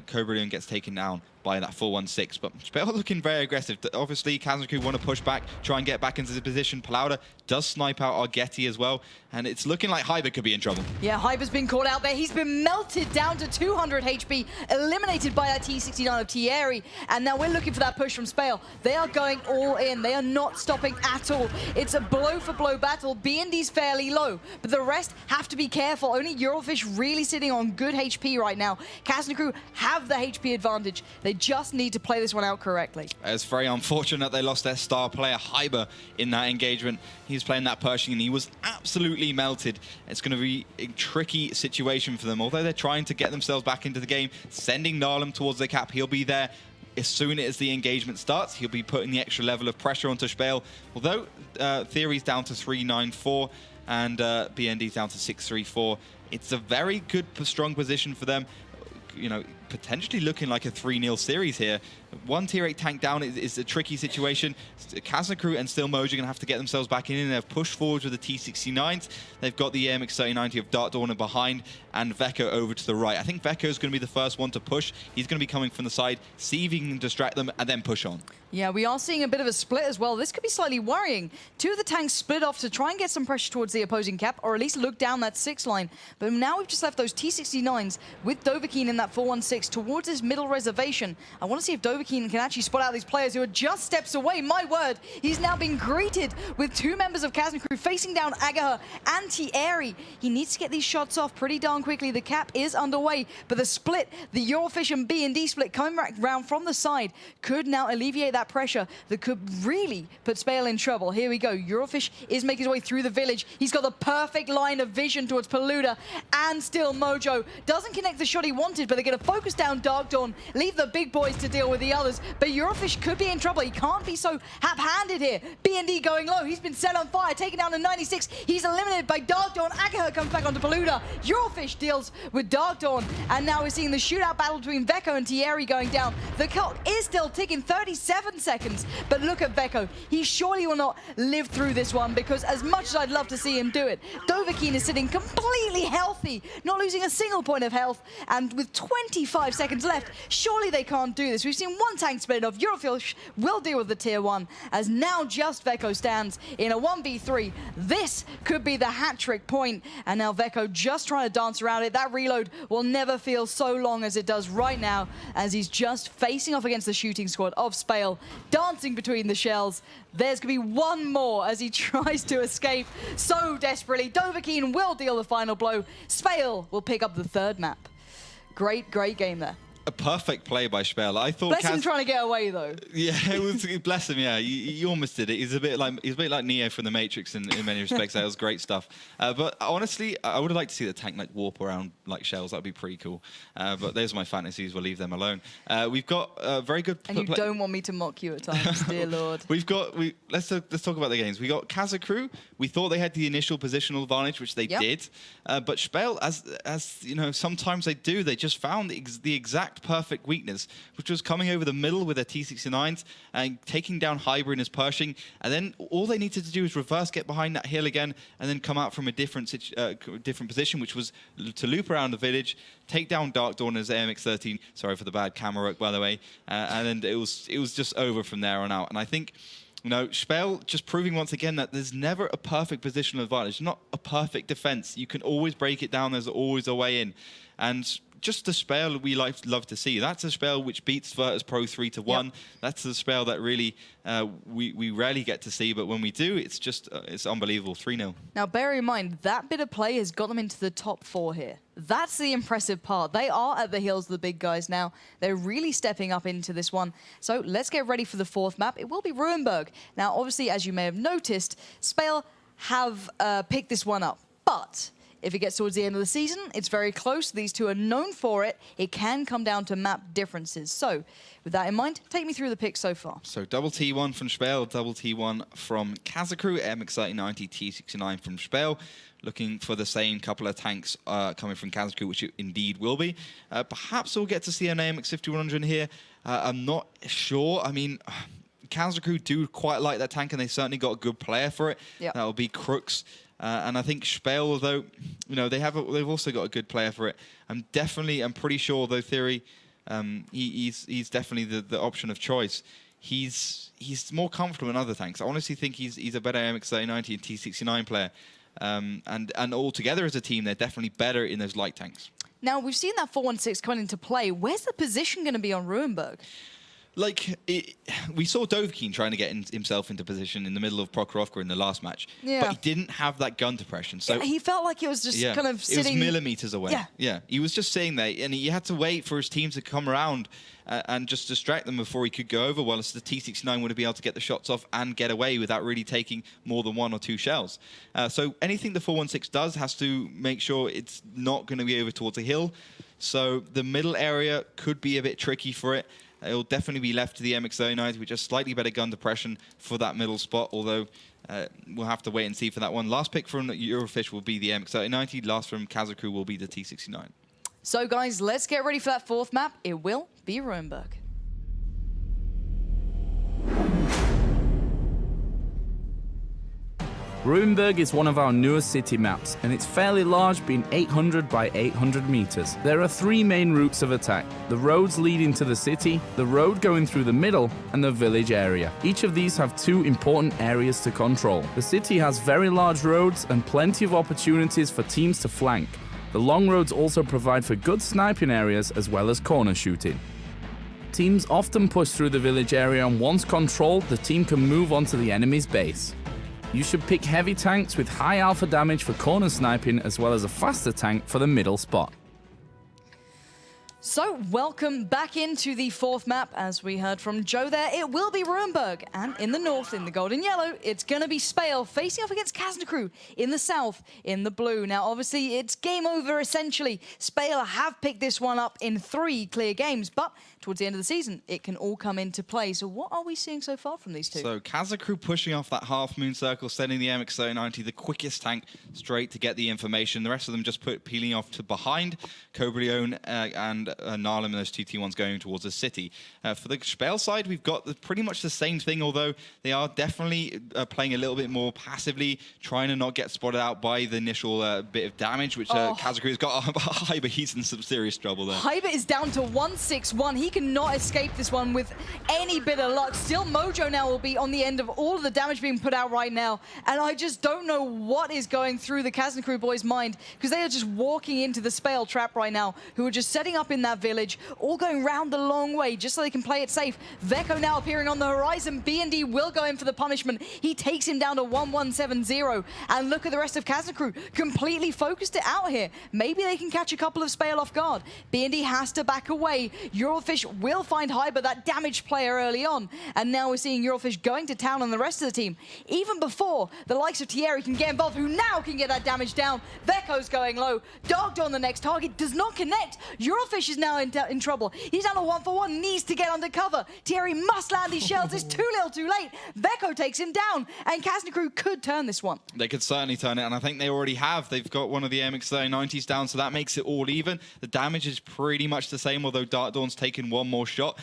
Cobra gets taken down by that 4-1-6, but SPALE looking very aggressive. Obviously, Kazna Crew want to push back, try and get back into the position. Palauda does snipe out Argeti as well, and it's looking like Hyber could be in trouble. Yeah, Hyber's been caught out there. He's been melted down to 200 HP, eliminated by that T69 of Thierry, and now we're looking for that push from SPALE. They are going all in. They are not stopping at all. It's a blow-for-blow battle. BND's fairly low, but the rest have to be careful. Only Eurofish really sitting on good HP right now. Kazna Crew have the HP advantage. They just need to play this one out correctly. It's very unfortunate they lost their star player, Hyber, in that engagement. He was playing that Pershing and he was absolutely melted. It's going to be a tricky situation for them. Although they're trying to get themselves back into the game, sending Narlum towards the cap. He'll be there as soon as the engagement starts. He'll be putting the extra level of pressure onto SPALE. Although Theory's down to 394 and BND's down to 634. It's a very good, strong position for them. You know, potentially looking like a 3-0 series here. One tier 8 tank down is a tricky situation. Kazna Crew and still Mojo are going to have to get themselves back in. They've pushed forward with the T69s. They've got the MX-3090 of Dark Dawn behind and Veko over to the right. I think Veko is going to be the first one to push. He's going to be coming from the side, see if he can distract them and then push on. Yeah, we are seeing a bit of a split as well. This could be slightly worrying. Two of the tanks split off to try and get some pressure towards the opposing cap, or at least look down that 6 line. But now we've just left those T69s with Dovahkiin in that 4-1-6 towards his middle reservation. I want to see if Dovahkiin can actually spot out these players who are just steps away. My word, he's now been greeted with 2 members of Kazna Crew facing down Agaha and Thierry. He needs to get these shots off pretty darn quickly. The cap is underway, but the split, the Eurofish and B&D split coming back round from the side could now alleviate that pressure that could really put SPALE in trouble. Here we go. Eurofish is making his way through the village. He's got the perfect line of vision towards Paluda, and still Mojo doesn't connect the shot he wanted, but they're going to focus down Dark Dawn, leave the big boys to deal with the others. But Eurofish could be in trouble. He can't be so hap-handed here. B&D going low. He's been set on fire, taken down to 96. He's eliminated by Dark Dawn. Agaha comes back onto Paluda. Eurofish deals with Dark Dawn, and now we're seeing the shootout battle between Veko and Thierry going down. The clock is still ticking, 37 seconds. But look at Veko. He surely will not live through this one, because as much as I'd love to see him do it, Dovahkiin is sitting completely healthy, not losing a single point of health, and with 25 seconds left, surely they can't do this. We've seen one tank split off. Eurofish will deal with the tier 1, as now just Veko stands in a 1v3. This could be the hat-trick point, and now Veko just trying to dance around it. That reload will never feel so long as it does right now, as he's just facing off against the shooting squad of SPALE, dancing between the shells. There's going to be one more as he tries to escape so desperately. Dovahkiin will deal the final blow. SPALE will pick up the 3rd map. Great game there. a perfect play by SPALE. I thought Bless him trying to get away, though. Yeah, it was, bless him. Yeah, you almost did it. He's a bit like Neo from the Matrix in many respects. That was great stuff. But honestly, I would have liked to see the tank like warp around like shells. That'd be pretty cool. But those are my fantasies. We'll leave them alone. We've got very good. And you don't want me to mock you at times, dear Lord. Let's talk about the games. We got Kazna crew. We thought they had the initial positional advantage, which they did. But SPALE, as you know, sometimes they do. They just found the exact perfect weakness, which was coming over the middle with their T69s and taking down Hyber in his Pershing. And then all they needed to do was reverse, get behind that hill again, and then come out from a different position, which was to loop around the village, take down Dark Dawn as AMX-13. Sorry for the bad camera work, by the way. And then it was just over from there on out. And I think, you know, SPALE just proving once again that there's never a perfect positional advantage, not a perfect defense. You can always break it down. There's always a way in. And just the SPALE we love to see. That's a SPALE which beats Virtus Pro 3-1. Yep. That's the SPALE that really we rarely get to see, but when we do, it's just it's unbelievable. 3-0. Now, bear in mind, that bit of play has got them into the top 4 here. That's the impressive part. They are at the heels of the big guys now. They're really stepping up into this one. So let's get ready for the 4th map. It will be Ruinberg. Now, obviously, as you may have noticed, SPALE have picked this one up, but if it gets towards the end of the season, it's very close. These two are known for it. It can come down to map differences. So, with that in mind, take me through the picks so far. So, double T1 from SPALE, double T1 from Kazna crew, MX-3090, T69 from SPALE. Looking for the same couple of tanks coming from Kazna crew, which it indeed will be. Perhaps we'll get to see an AMX-5100 here. I'm not sure. I mean, Kazna crew do quite like that tank, and they certainly got a good player for it. Yep. That will be Crooks. And I think SPALE, although you know they've also got a good player for it. I'm pretty sure, though, Theory, he's definitely the option of choice. He's more comfortable in other tanks. I honestly think he's a better MX-3090 and T69 player. And altogether as a team, they're definitely better in those light tanks. Now we've seen that 416 come into play. Where's the position going to be on Ruinberg? Like, we saw Dovahkiin trying to get himself into position in the middle of Prokhorovka in the last match. Yeah. But he didn't have that gun depression. So he felt like it was just kind of sitting... It was millimeters away. Yeah. He was just sitting there, and he had to wait for his team to come around and just distract them before he could go over, whilst the T69 would be able to get the shots off and get away without really taking more than 1 or 2 shells. So anything the 416 does has to make sure it's not going to be over towards a hill. So the middle area could be a bit tricky for it. It'll definitely be left to the MX-3090 with just slightly better gun depression for that middle spot, although we'll have to wait and see for that one. Last pick from Eurofish will be the MX-3090. Last from Kazna crew will be the T69. So, guys, let's get ready for that 4th map. It will be Ruinberg. Ruinberg is one of our newest city maps, and it's fairly large, being 800 by 800 meters. There are 3 main routes of attack: the roads leading to the city, the road going through the middle, and the village area. Each of these have 2 important areas to control. The city has very large roads and plenty of opportunities for teams to flank. The long roads also provide for good sniping areas as well as corner shooting. Teams often push through the village area, and once controlled, the team can move on to the enemy's base. You should pick heavy tanks with high alpha damage for corner sniping, as well as a faster tank for the middle spot. So, welcome back into the 4th map. As we heard from Joe there, it will be Ruinberg. And in the north, in the gold and yellow, it's going to be SPALE facing off against Kazna crew in the south, in the blue. Now, obviously, it's game over, essentially. SPALE have picked this one up in 3 clear games, but towards the end of the season, it can all come into play. So what are we seeing so far from these two? So Kazna crew pushing off that half moon circle, sending the MX-3090, the quickest tank, straight to get the information. The rest of them just peeling off to behind. Cobreon and Narlim and those 2 T1s going towards the city. For the SPALE side, we've got pretty much the same thing, although they are definitely playing a little bit more passively, trying to not get spotted out by the initial bit of damage, which Kazna crew has got. Hyber, he's in some serious trouble there. Hyber is down to 161. He cannot escape this one with any bit of luck. Still, Mojo now will be on the end of all of the damage being put out right now. And I just don't know what is going through the Kazna crew boys' mind, because they are just walking into the SPALE trap right now, who are just setting up in in that village, all going round the long way just so they can play it safe. Veko now appearing on the horizon. B&D will go in for the punishment. He takes him down to 1-1-7-0. And look at the rest of Kazna crew, completely focused it out here. Maybe they can catch a couple of SPALE off guard. B&D has to back away. Eurofish will find Hyber, that damaged player early on. And now we're seeing Eurofish going to town on the rest of the team. Even before the likes of Thierry can get involved, who now can get that damage down. Veko's going low. Dogged on the next target, does not connect. Eurofish is now in trouble. He's down to 1-for-1, needs to get undercover. Thierry must land these shells. It's too little too late. Veko takes him down, and Kazna crew could turn this one. They could certainly turn it, and I think they already have. They've got one of the MX-3090s down, so that makes it all even. The damage is pretty much the same, although Dark Dawn's taken one more shot.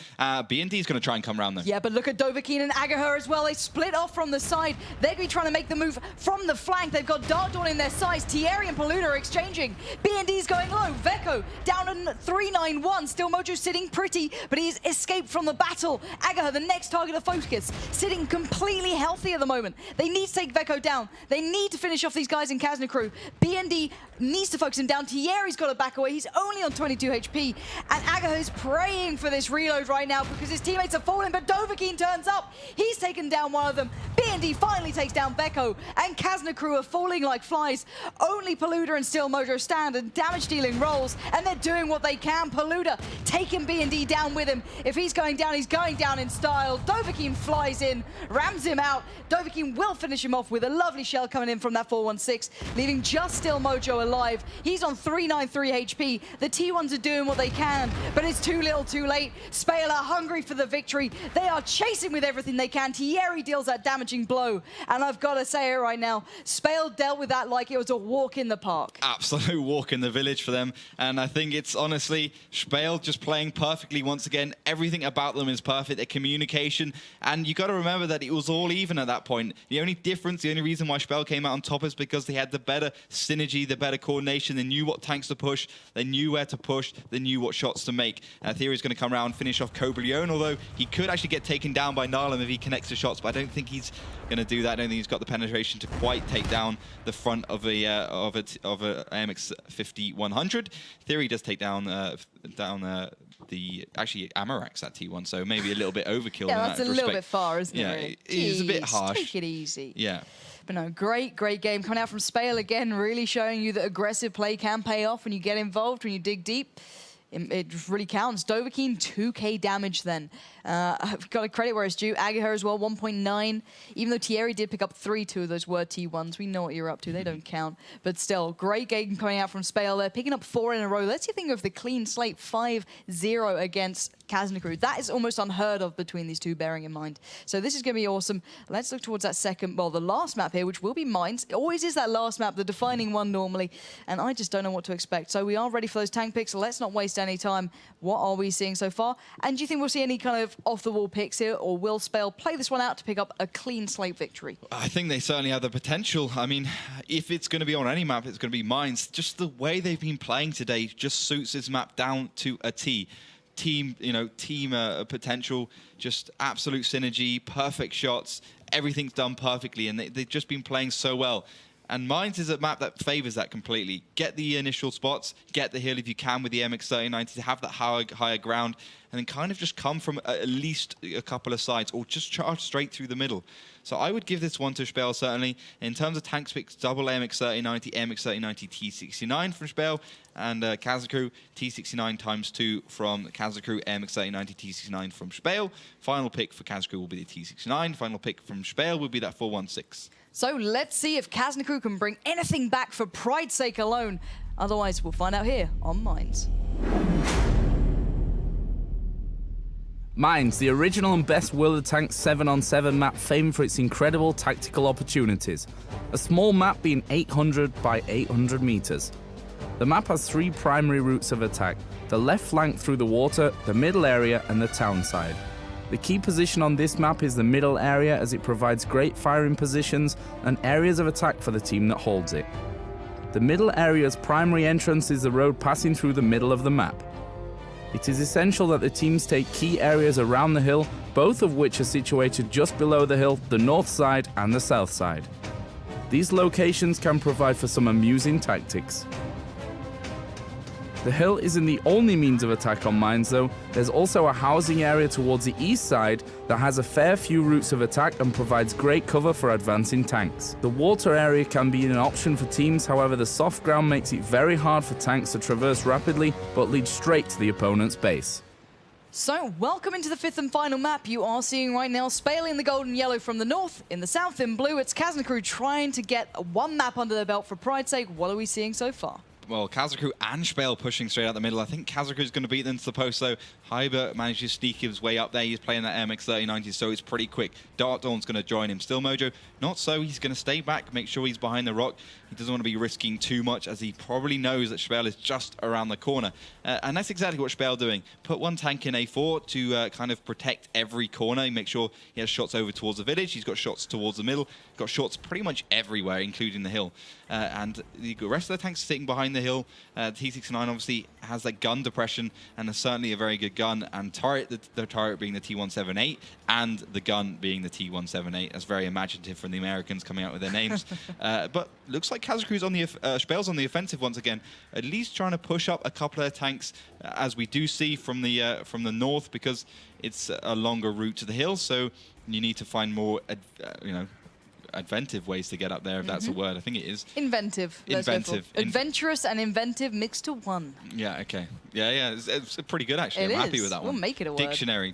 B&D is going to try and come around, though. Yeah, but look at Dovahkiin and Agaher as well. They split off from the side. They're going to be trying to make the move from the flank. They've got Dark Dawn in their sights. Thierry and Paluda are exchanging. B&D's going low. Veko down in 391. Still Mojo sitting pretty, but he's escaped from the battle. Agaher, the next target of focus, sitting completely healthy at the moment. They need to take Veko down. They need to finish off these guys in Kazna crew. B&D needs to focus him down. Thierry's got to back away. He's only on 22 HP. And Agaher is praying for this reload right now because his teammates are falling, but Dovahkiin turns up. He's taken down one of them. B&D finally takes down Veko, and Kazna crew are falling like flies. Only Paluda and Still Mojo stand and damage dealing rolls, and they're doing what they can. Paluda taking B&D down with him. If he's going down in style. Dovahkiin flies in, rams him out. Dovahkiin will finish him off with a lovely shell coming in from that 416, leaving just Still Mojo alive. He's on 393 HP. The T1s are doing what they can, but it's too little too late. SPALE are hungry for the victory. They are chasing with everything they can. Thierry deals that damaging blow, and I've got to say it right now, SPALE dealt with that like it was a walk in the park. Absolute walk in the village for them, and I think it's honestly SPALE just playing perfectly once again. Everything about them is perfect, their communication, and you got to remember that it was all even at that point. The only difference, the only reason why SPALE came out on top is because they had the better synergy, the better coordination. They knew what tanks to push, they knew where to push, they knew what shots to make. Thierry's going to come around and finish off Cobra Leone, although he could actually get taken down by Narlum if he connects the shots, but I don't think he's going to do that. I don't think he's got the penetration to quite take down the front of a AMX 50-100. Thierry does take down the actually Amarax at T1, so maybe a little bit overkill. Yeah, in that's that a respect. little bit far, isn't yeah, it? Yeah, it is a bit Jeez, harsh. Take it easy. Yeah. But no, great game coming out from SPALE again, really showing you that aggressive play can pay off when you get involved, when you dig deep. It really counts. Dovahkiin, 2k damage then. I've got to credit where it's due. Agaher as well, 1.9. Even though Thierry did pick up 3, 2 of those were T1s. We know what you're up to. They don't count. But still, great game coming out from SPALE. They're picking up 4 in a row. Let's think of the clean slate 5-0 against Kazna crew. That is almost unheard of between these two, bearing in mind. So this is going to be awesome. Let's look towards that second, well, the last map here, which will be Mines. It always is that last map, the defining one normally. And I just don't know what to expect. So we are ready for those tank picks. So let's not waste any time. What are we seeing so far? And do you think we'll see any kind of off-the-wall picks here, or will SPALE play this one out to pick up a clean slate victory? I think they certainly have the potential. I mean, if it's going to be on any map, it's going to be Mines. Just the way they've been playing today just suits this map down to a T. Team potential, just absolute synergy, perfect shots, everything's done perfectly, and they've just been playing so well. And Mines is a map that favors that completely. Get the initial spots, get the hill if you can with the MX-3090 to have that higher ground, and then kind of just come from at least a couple of sides, or just charge straight through the middle. So I would give this one to SPALE, certainly. In terms of tank picks, double MX-3090, MX-3090 T69 from SPALE, and Kazna crew, T69 ×2 from Kazna crew, MX-3090 T69 from SPALE. Final pick for Kazna crew will be the T69. Final pick from SPALE will be that 416. So let's see if Kazna crew can bring anything back for pride's sake alone. Otherwise, we'll find out here on Mines. Mines, the original and best World of Tanks 7-on-7 map famed for its incredible tactical opportunities. A small map being 800 by 800 meters. The map has 3 primary routes of attack: the left flank through the water, the middle area, and the town side. The key position on this map is the middle area, as it provides great firing positions and areas of attack for the team that holds it. The middle area's primary entrance is the road passing through the middle of the map. It is essential that the teams take key areas around the hill, both of which are situated just below the hill, the north side and the south side. These locations can provide for some amusing tactics. The hill isn't the only means of attack on mines though. There's also a housing area towards the east side that has a fair few routes of attack and provides great cover for advancing tanks. The water area can be an option for teams, however the soft ground makes it very hard for tanks to traverse rapidly but leads straight to the opponent's base. So, welcome into the 5th and final map. You are seeing right now SPALE in the gold and yellow from the north. In the south in blue, it's Kazna crew trying to get one map under their belt for pride's sake. What are we seeing so far? Well, Kazna crew and SPALE pushing straight out the middle. I think Kazna crew is going to beat them to the post, though. Hyber managed to sneak his way up there. He's playing that MX 3090, so it's pretty quick. Dark Dawn's going to join him. Still Mojo, not so. He's going to stay back, make sure he's behind the rock. He doesn't want to be risking too much, as he probably knows that SPALE is just around the corner. And that's exactly what SPALE doing. Put one tank in A4 to kind of protect every corner. Make sure he has shots over towards the village. He's got shots towards the middle. Got shots pretty much everywhere, including the hill. And the rest of the tanks sitting behind the hill. T69 obviously has that gun depression, and is certainly a very good gun. And turret, the turret being the T178, and the gun being the T178. That's very imaginative from the Americans coming out with their names. But looks like Kazna crew's on the SPALE's on the offensive once again. At least trying to push up a couple of tanks, as we do see from the north, because it's a longer route to the hill. So you need to find more, inventive ways to get up there, if that's a word. I think it is. Inventive. Inventive. Adventurous and inventive mixed to one. Yeah, okay. Yeah, it's pretty good, actually. I'm happy with that one. We'll make it a word. Dictionary,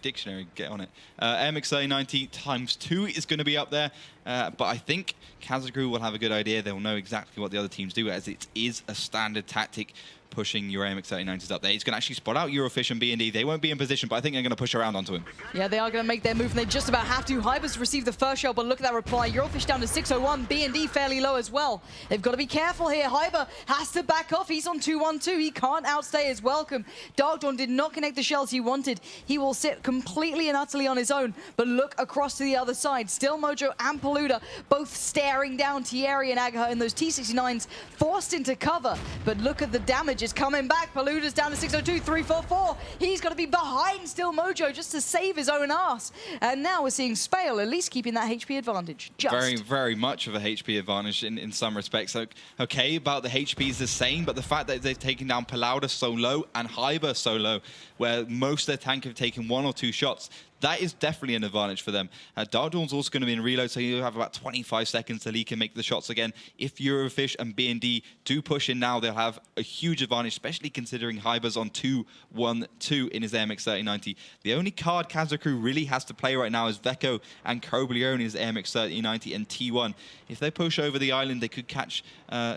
get on it. MX 3090 ×2 is going to be up there, but I think Kazna crew will have a good idea. They'll know exactly what the other teams do, as it is a standard tactic pushing your AMX 3090s up there. He's going to actually spot out Eurofish and B&D. They won't be in position, but I think they're going to push around onto him. Yeah, they are going to make their move, and they just about have to. Hyber's received the first shell, but look at that reply. Eurofish down to 601, B&D fairly low as well. They've got to be careful here. Hyber has to back off. He's on 212. He can't outstay his welcome. Dark Dawn did not connect the shells he wanted. He will sit completely and utterly on his own, but look across to the other side. Still Mojo and Paluda both staring down Thierry and Agatha, and those T69s forced into cover. But look at the damage. It's coming back. Paluda's down to 602, 344. He's got to be behind Still Mojo just to save his own ass. And now we're seeing SPALE at least keeping that HP advantage. Very, very much of a HP advantage in some respects. Okay, about the HP's the same, but the fact that they've taken down Paluda so low and Hyber so low, where most of their tank have taken 1 or 2 shots, that is definitely an advantage for them. Dark Dawn's also going to be in reload, so you have about 25 seconds till he can make the shots again. If Eurofish and B&D do push in now, they'll have a huge advantage, especially considering Hyber's on 2-1-2 in his AMX 3090. The only card Kazna crew really has to play right now is Veko and Cobleone in his AMX 3090 and T1. If they push over the island, they could catch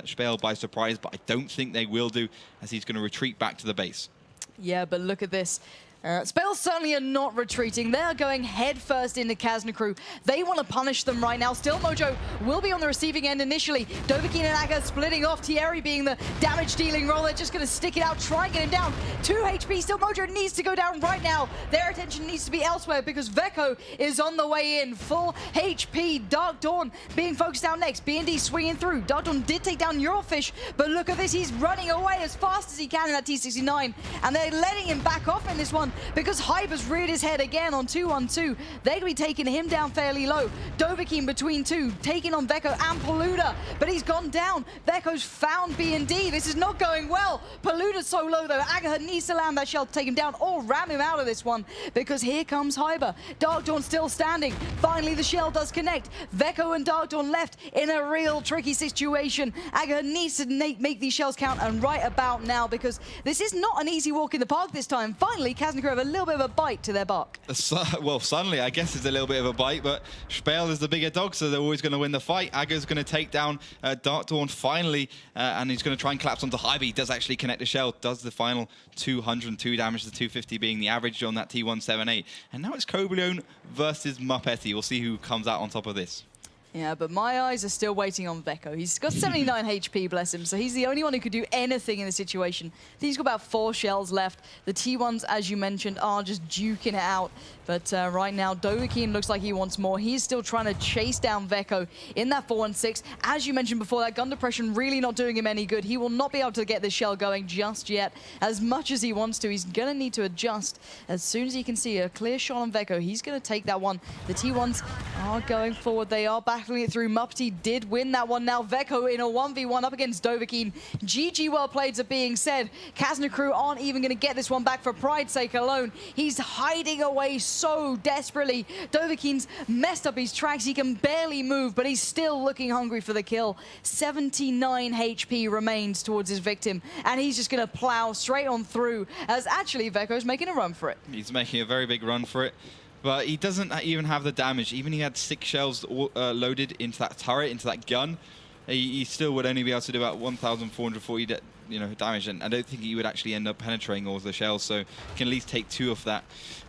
SPALE by surprise, but I don't think they will do, as he's going to retreat back to the base. Yeah, but look at this. SPALE certainly are not retreating. They are going head first into Kazna crew. They want to punish them right now. Still Mojo will be on the receiving end initially. Dovahkiin and Aga splitting off. Thierry being the damage-dealing role. They're just going to stick it out, try and get him down. 2 HP. Still Mojo needs to go down right now. Their attention needs to be elsewhere because Veko is on the way in. Full HP. Dark Dawn being focused down next. B&D swinging through. Dark Dawn did take down Eurofish, but look at this. He's running away as fast as he can in that T69, and they're letting him back off in this one, because Hyber's reared his head again on 2-1-2. They're going to be taking him down fairly low. Dovahkiin between 2, taking on Veko and Paluda, but he's gone down. Veko's found B&D. This is not going well. Paluda's so low, though. Agatha needs to land that shell to take him down or ram him out of this one, because here comes Hyber. Dark Dawn still standing. Finally, the shell does connect. Veko and Dark Dawn left in a real tricky situation. Agatha needs to make these shells count, and right about now, because this is not an easy walk in the park this time. Finally, Kazna crew have a little bit of a bite to their bark. Well, suddenly, I guess it's a little bit of a bite, but SPALE is the bigger dog, so they're always going to win the fight. Aga's going to take down Dark Dawn finally, and he's going to try and collapse onto Hyber. He does actually connect the shell, does the final 202 damage, the 250 being the average on that T178. And now it's Cobleone versus Muppetti. We'll see who comes out on top of this. Yeah, but my eyes are still waiting on Veko. He's got 79 HP, bless him, so he's the only one who could do anything in the situation. I think he's got about 4 shells left. The T1s, as you mentioned, are just duking it out. But right now, Dovahkiin looks like he wants more. He's still trying to chase down Veko in that 4-1-6. As you mentioned before, that gun depression really not doing him any good. He will not be able to get this shell going just yet. As much as he wants to, he's going to need to adjust. As soon as he can see a clear shot on Veko, he's going to take that one. The T1s are going forward. They are back battling it through. Muppety did win that one. Now Veko in a 1v1 up against Dovahkiin. GG well played are being said. Kazna crew aren't even going to get this one back for pride's sake alone. He's hiding away so desperately. Dovahkiin's messed up his tracks. He can barely move, but he's still looking hungry for the kill. 79 HP remains towards his victim, and he's just going to plow straight on through, as actually Veko's making a run for it. He's making a very big run for it, but he doesn't even have the damage. Even he had 6 shells loaded into that turret, into that gun, he still would only be able to do about 1,440 damage, and I don't think he would actually end up penetrating all of the shells, so he can at least take 2 off that,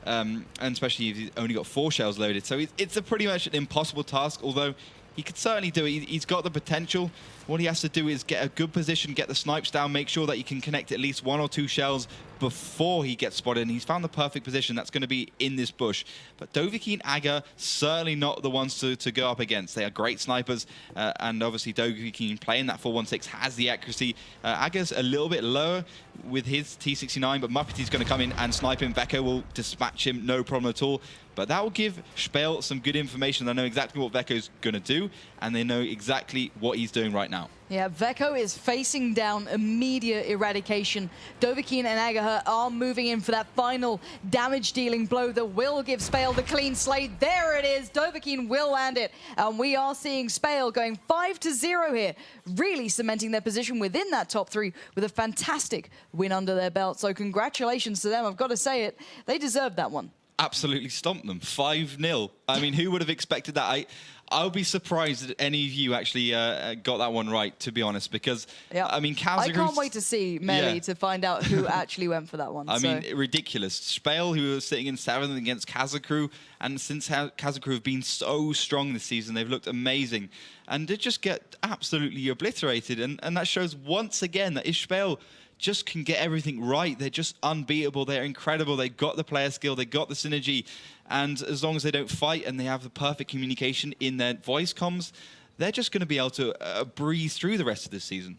and especially if he's only got 4 shells loaded. So it's a pretty much an impossible task, although he could certainly do it. He's got the potential. What he has to do is get a good position, get the snipes down, make sure that he can connect at least 1 or 2 shells before he gets spotted. And he's found the perfect position. That's going to be in this bush. But Dovahkiin, Aga, certainly not the ones to go up against. They are great snipers. And obviously Dovahkiin playing that 416 has the accuracy. Aga's a little bit lower with his T69, but Muppety's going to come in and snipe him. Veko will dispatch him, no problem at all. But that will give SPALE some good information. They know exactly what Veko's going to do, and they know exactly what he's doing right now. Yeah, Veko is facing down immediate eradication. Dovahkiin and Aga are moving in for that final damage-dealing blow that will give SPALE the clean slate. There it is. Dovahkiin will land it. And we are seeing SPALE going 5-0 here, really cementing their position within that top 3 with a fantastic win under their belt. So congratulations to them. I've got to say it. They deserved that one. Absolutely stomped them. 5-0. I mean, who would have expected that? I would be surprised that any of you actually got that one right, to be honest, because, I mean, Kazna... I can't wait to see Melly to find out who actually went for that one. I mean, ridiculous. SPALE, who was sitting in 7th against Kazna crew, and since Kazna crew have been so strong this season, they've looked amazing, and they just get absolutely obliterated, and that shows once again that SPALE just can get everything right. They're just unbeatable. They're incredible. They got the player skill. They got the synergy. And as long as they don't fight and they have the perfect communication in their voice comms, they're just going to be able to breeze through the rest of this season.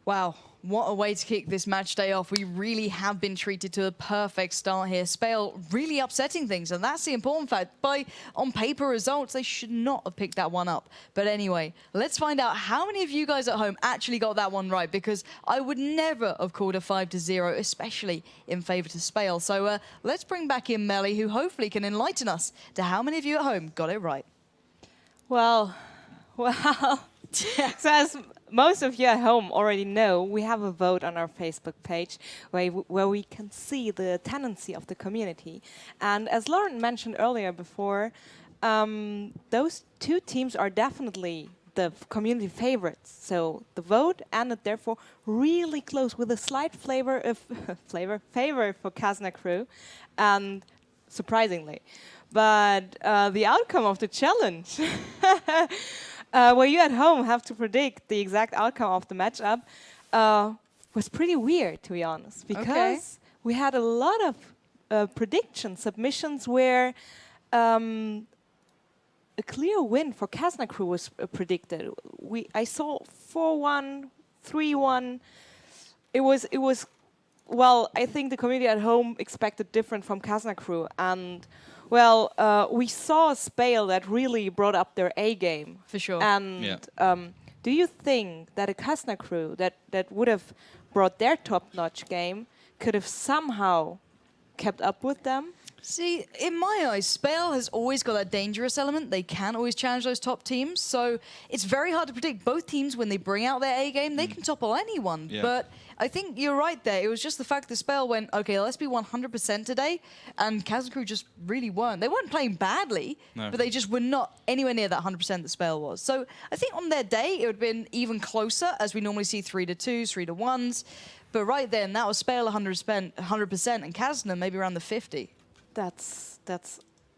Wow, what a way to kick this match day off. We really have been treated to a perfect start here. SPALE really upsetting things, and that's the important fact. By on paper results, they should not have picked that one up. But anyway, let's find out how many of you guys at home actually got that one right, because I would never have called a 5-0, especially in favor to SPALE. So let's bring back in Melly, who hopefully can enlighten us to how many of you at home got it right. Well, so as most of you at home already know, we have a vote on our Facebook page where we can see the tendency of the community. And as Lauren mentioned earlier before, those 2 teams are definitely the community favorites. So the vote ended therefore really close with a slight favor for Kazna crew, and surprisingly. But the outcome of the challenge where you at home have to predict the exact outcome of the matchup, was pretty weird, to be honest, because we had a lot of prediction submissions where a clear win for Kazna crew was predicted. I saw 4-1, 3-1. It was well, I think the community at home expected different from Kazna crew, and well, we saw a SPALE that really brought up their A game. For sure. And do you think that a Kazna crew that would have brought their top-notch game could have somehow kept up with them? See, in my eyes, SPALE has always got that dangerous element. They can always challenge those top teams, so it's very hard to predict. Both teams, when they bring out their A game, they can topple anyone. Yeah. But I think you're right there. It was just the fact that SPALE went, okay, let's be 100% today, and Kazna crew just really weren't. They weren't playing badly, but they just were not anywhere near that 100% that SPALE was. So I think on their day, it would have been even closer, as we normally see 3-2s, 3-1s. But right then, that was SPALE 100%, and Kazna maybe around the 50. That's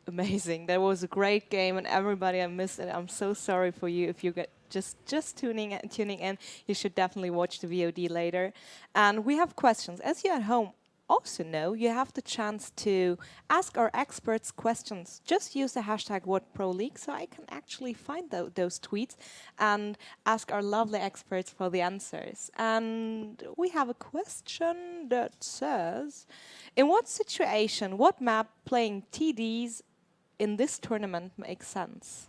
amazing. That was a great game, and everybody, I missed it. I'm so sorry for you if you get just tuning in. You should definitely watch the VOD later. And we have questions. As you at home also know, you have the chance to ask our experts questions. Just use the hashtag WoT Pro League so I can actually find those tweets and ask our lovely experts for the answers. And we have a question that says, in what situation, what map playing TDs in this tournament makes sense?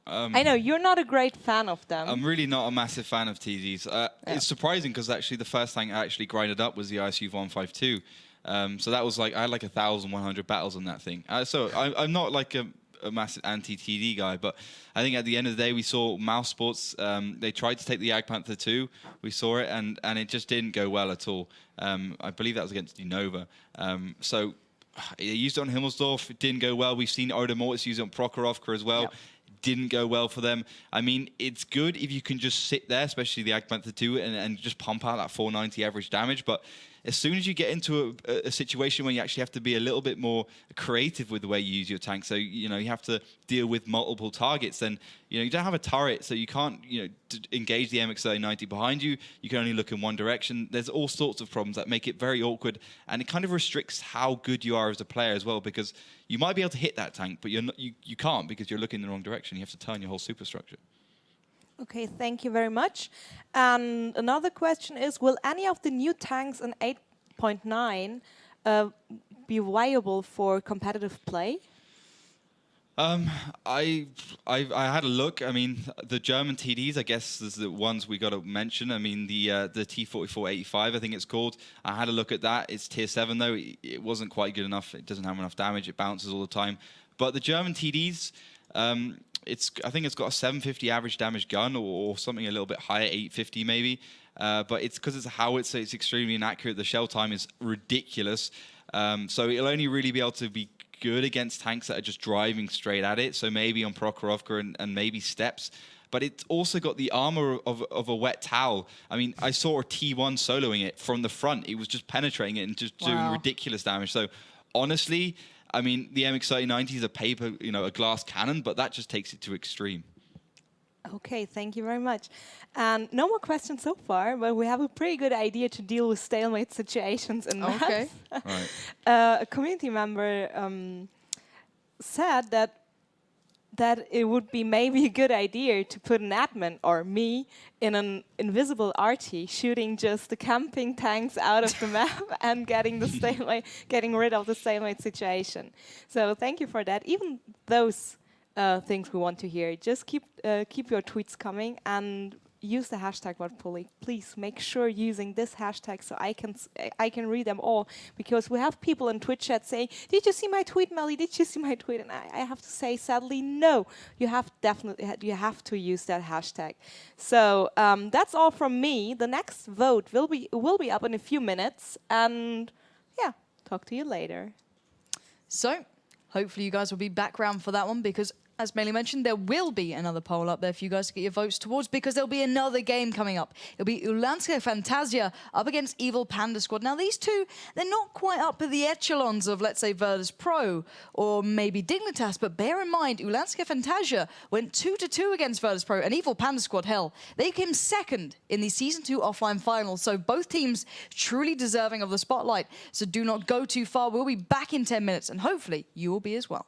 I know you're not a great fan of them. I'm really not a massive fan of TDs. It's surprising because actually the first thing I actually grinded up was the ISU 152. So that was like, I had like 1,100 battles on that thing. So I'm not like a massive anti-TD guy, but I think at the end of the day, we saw Mouse Sports, they tried to take the Ag Panther 2. We saw it, and it just didn't go well at all. I believe that was against Unova. So they used it on Himmelsdorf. It didn't go well. We've seen Oda Mortis use it on Prokhorovka as well. Yep. Didn't go well for them. I mean, it's good if you can just sit there, especially the Ag Panther 2, and just pump out that 490 average damage. But as soon as you get into a situation where you actually have to be a little bit more creative with the way you use your tank, so you have to deal with multiple targets, then you don't have a turret, so you can't engage the MX-3090 behind you. You can only look in one direction. There's all sorts of problems that make it very awkward, and it kind of restricts how good you are as a player as well, because you might be able to hit that tank, but you can't because you're looking in the wrong direction. You have to turn your whole superstructure. Okay, thank you very much. And another question is, will any of the new tanks in 8.9 be viable for competitive play? I had a look. I mean, the German TDs, I guess, is the ones we got to mention. I mean, the T4485, I think it's called. I had a look at that. It's tier 7 though. It wasn't quite good enough. It doesn't have enough damage. It bounces all the time. But the German TDs, I think it's got a 750 average damage gun, or something a little bit higher, 850 maybe. But it's because it's a howitzer, it's extremely inaccurate. The shell time is ridiculous. So it'll only really be able to be good against tanks that are just driving straight at it. So maybe on Prokhorovka and maybe Steps. But it's also got the armor of a wet towel. I mean, I saw a T1 soloing it from the front. It was just penetrating it and just doing ridiculous damage. So honestly, I mean, the MX-3090 is a paper, a glass cannon, but that just takes it to extreme. Okay, thank you very much. And no more questions so far, but we have a pretty good idea to deal with stalemate situations in maps. Okay. Right. A community member said that it would be maybe a good idea to put an admin or me in an invisible RT, shooting just the camping tanks out of the map and getting rid of the stalemate situation. So thank you for that. Even those things we want to hear. Just keep your tweets coming and use the hashtag WoT Pro League. Please make sure using this hashtag so I can read them all, because we have people in Twitch chat saying, "Did you see my tweet, Melly? Did you see my tweet?" And I have to say, sadly, no. You have to use that hashtag. So that's all from me. The next vote will be up in a few minutes, and yeah, talk to you later. So hopefully you guys will be back round for that one, because as Melly mentioned, there will be another poll up there for you guys to get your votes towards, because there'll be another game coming up. It'll be Ulanska Fantasia up against Evil Panda Squad. Now, these two, they're not quite up at the echelons of, let's say, Virtus Pro or maybe Dignitas, but bear in mind, Ulanska Fantasia went 2-2 against Virtus Pro, and Evil Panda Squad, hell, they came second in the Season 2 offline finals. So both teams truly deserving of the spotlight. So do not go too far. We'll be back in 10 minutes, and hopefully you will be as well.